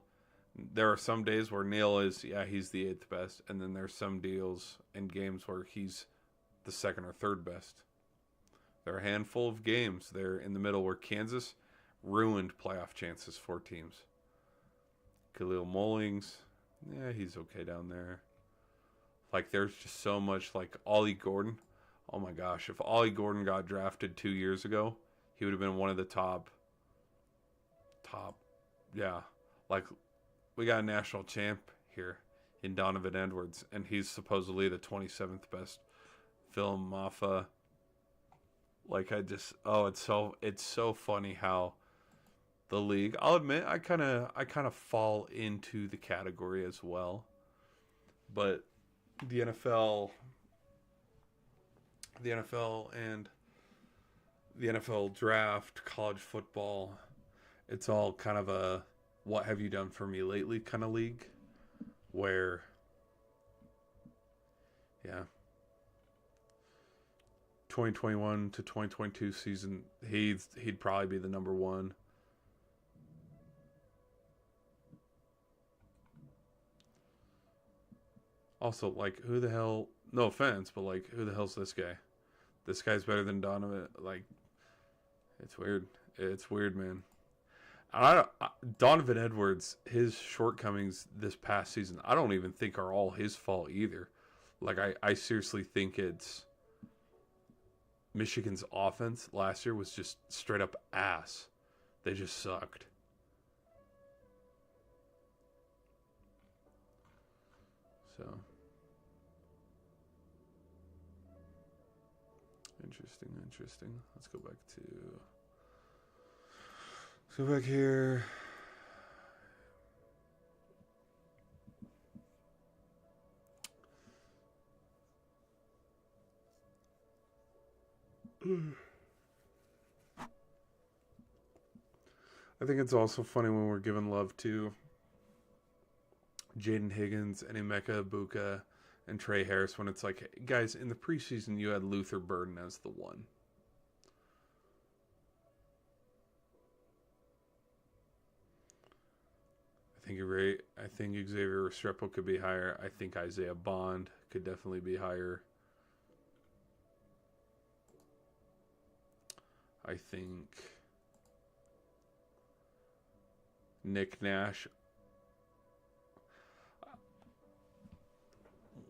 there are some days where Neil is, he's the 8th best, and then there's some deals and games where he's the 2nd or 3rd best. There are a handful of games there in the middle where Kansas ruined playoff chances for teams. Khalil Mullings, he's okay down there. Like, there's just so much, like Ollie Gordon. Oh my gosh, if Ollie Gordon got drafted 2 years ago, he would have been one of the top. Yeah. Like, we got a national champ here in Donovan Edwards, and he's supposedly the 27th best film off. Like, it's so funny how the league. I'll admit, I kind of fall into the category as well, but the NFL and the NFL draft, college football, it's all kind of a what have you done for me lately kind of league where, 2021 to 2022 season, he'd probably be the number 1. Also, like, who the hell, no offense, but like, who the hell's this guy? This guy's better than Donovan. Like, it's weird. It's weird, man. Donovan Edwards, his shortcomings this past season, I don't even think are all his fault either. Like, I seriously think it's Michigan's offense last year was just straight up ass. They just sucked. So, interesting. Let's go back here. I think it's also funny when we're giving love to Jaden Higgins and Emeka Ibuka and Trey Harris when it's like, guys, in the preseason you had Luther Burden as the 1. I think you're right. I think Xavier Restrepo could be higher. I think Isaiah Bond could definitely be higher. I think Nick Nash.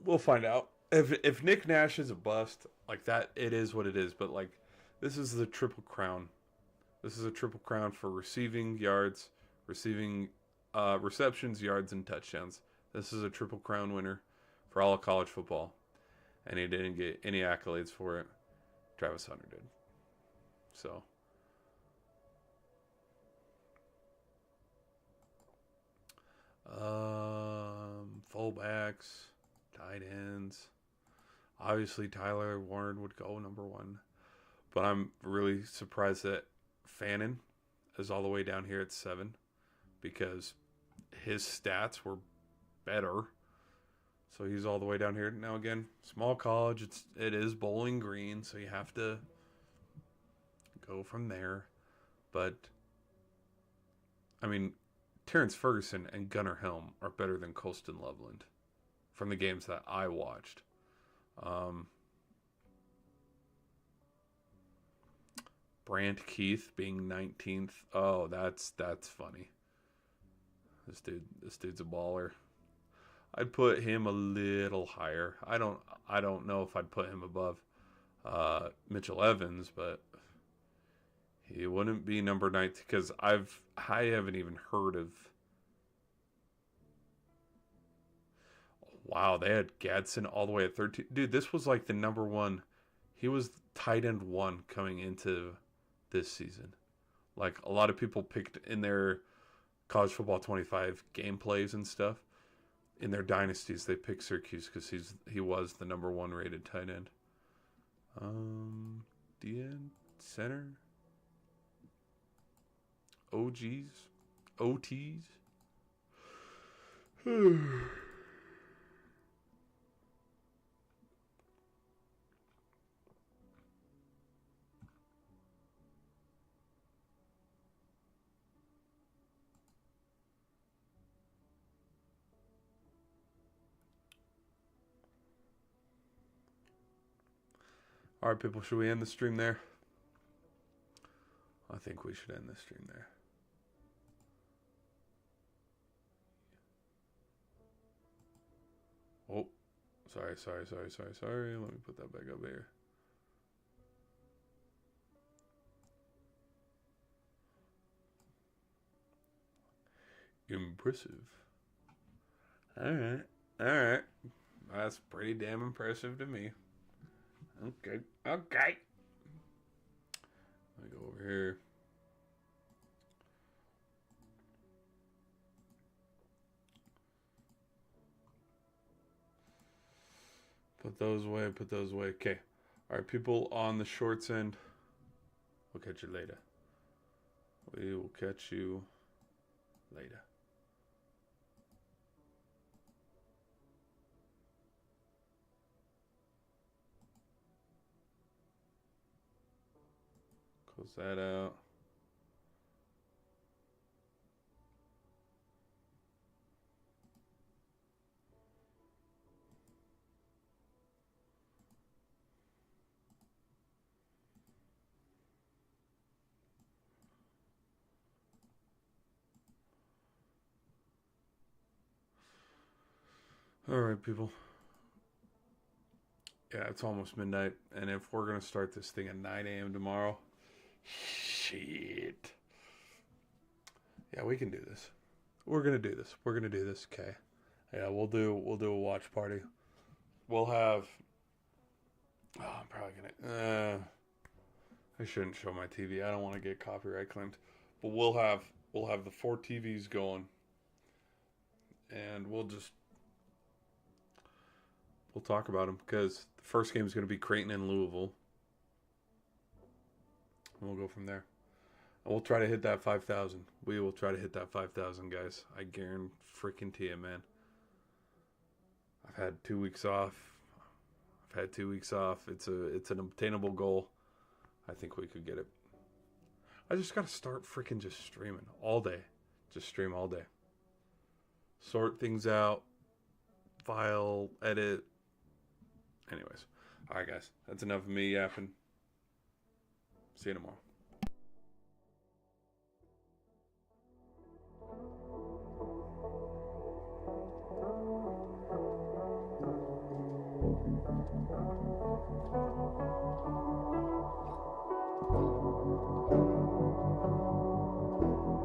We'll find out. If Nick Nash is a bust, like that, it is what it is. But like, this is the triple crown. This is a triple crown for receiving yards, receptions, yards, and touchdowns. This is a triple crown winner for all of college football, and he didn't get any accolades for it. Travis Hunter did. So, fullbacks, tight ends. Obviously, Tyler Warren would go number 1, but I'm really surprised that Fannin is all the way down here at 7 because his stats were better. So he's all the way down here. Now again, small college, it is Bowling Green, so you have to go from there. But I mean, Terrence Ferguson and Gunnar Helm are better than Colston Loveland from the games that I watched. Brant Keith being 19th. Oh, that's funny. This dude's a baller. I'd put him a little higher. I don't know if I'd put him above Mitchell Evans, but he wouldn't be number 19 because I haven't even heard of. Wow, they had Gadsden all the way at 13. Dude, this was like the number 1. He was tight end 1 coming into this season. Like, a lot of people picked in their college football 25 gameplays and stuff. in their dynasties they pick Syracuse because he was the number 1 rated tight end. DN center. OGs, OTs. All right, people, should we end the stream there? I think we should end the stream there. Oh, sorry. Let me put that back up here. Impressive. All right. That's pretty damn impressive to me. Okay. Let me go over here. Put those away. Okay. All right, people on the shorts end. We'll catch you later. We will catch you later. Close that out. All right, people. Yeah, it's almost midnight, and if we're gonna start this thing at 9 a.m. tomorrow, shit. Yeah, we can do this. We're gonna do this. Okay. Yeah, we'll do a watch party. We'll have. Oh, I'm probably gonna. I shouldn't show my TV. I don't want to get copyright claimed. But we'll have the 4 TVs going, and we'll talk about them because the first game is going to be Creighton and Louisville. And we'll go from there. And we'll try to hit that 5,000. We will try to hit that 5,000, guys. I guarantee freaking to you, man. I've had 2 weeks off. It's an obtainable goal. I think we could get it. I just got to start freaking just streaming all day. Just stream all day. Sort things out. File, edit. Anyways. All right, guys. That's enough of me yapping. See you tomorrow.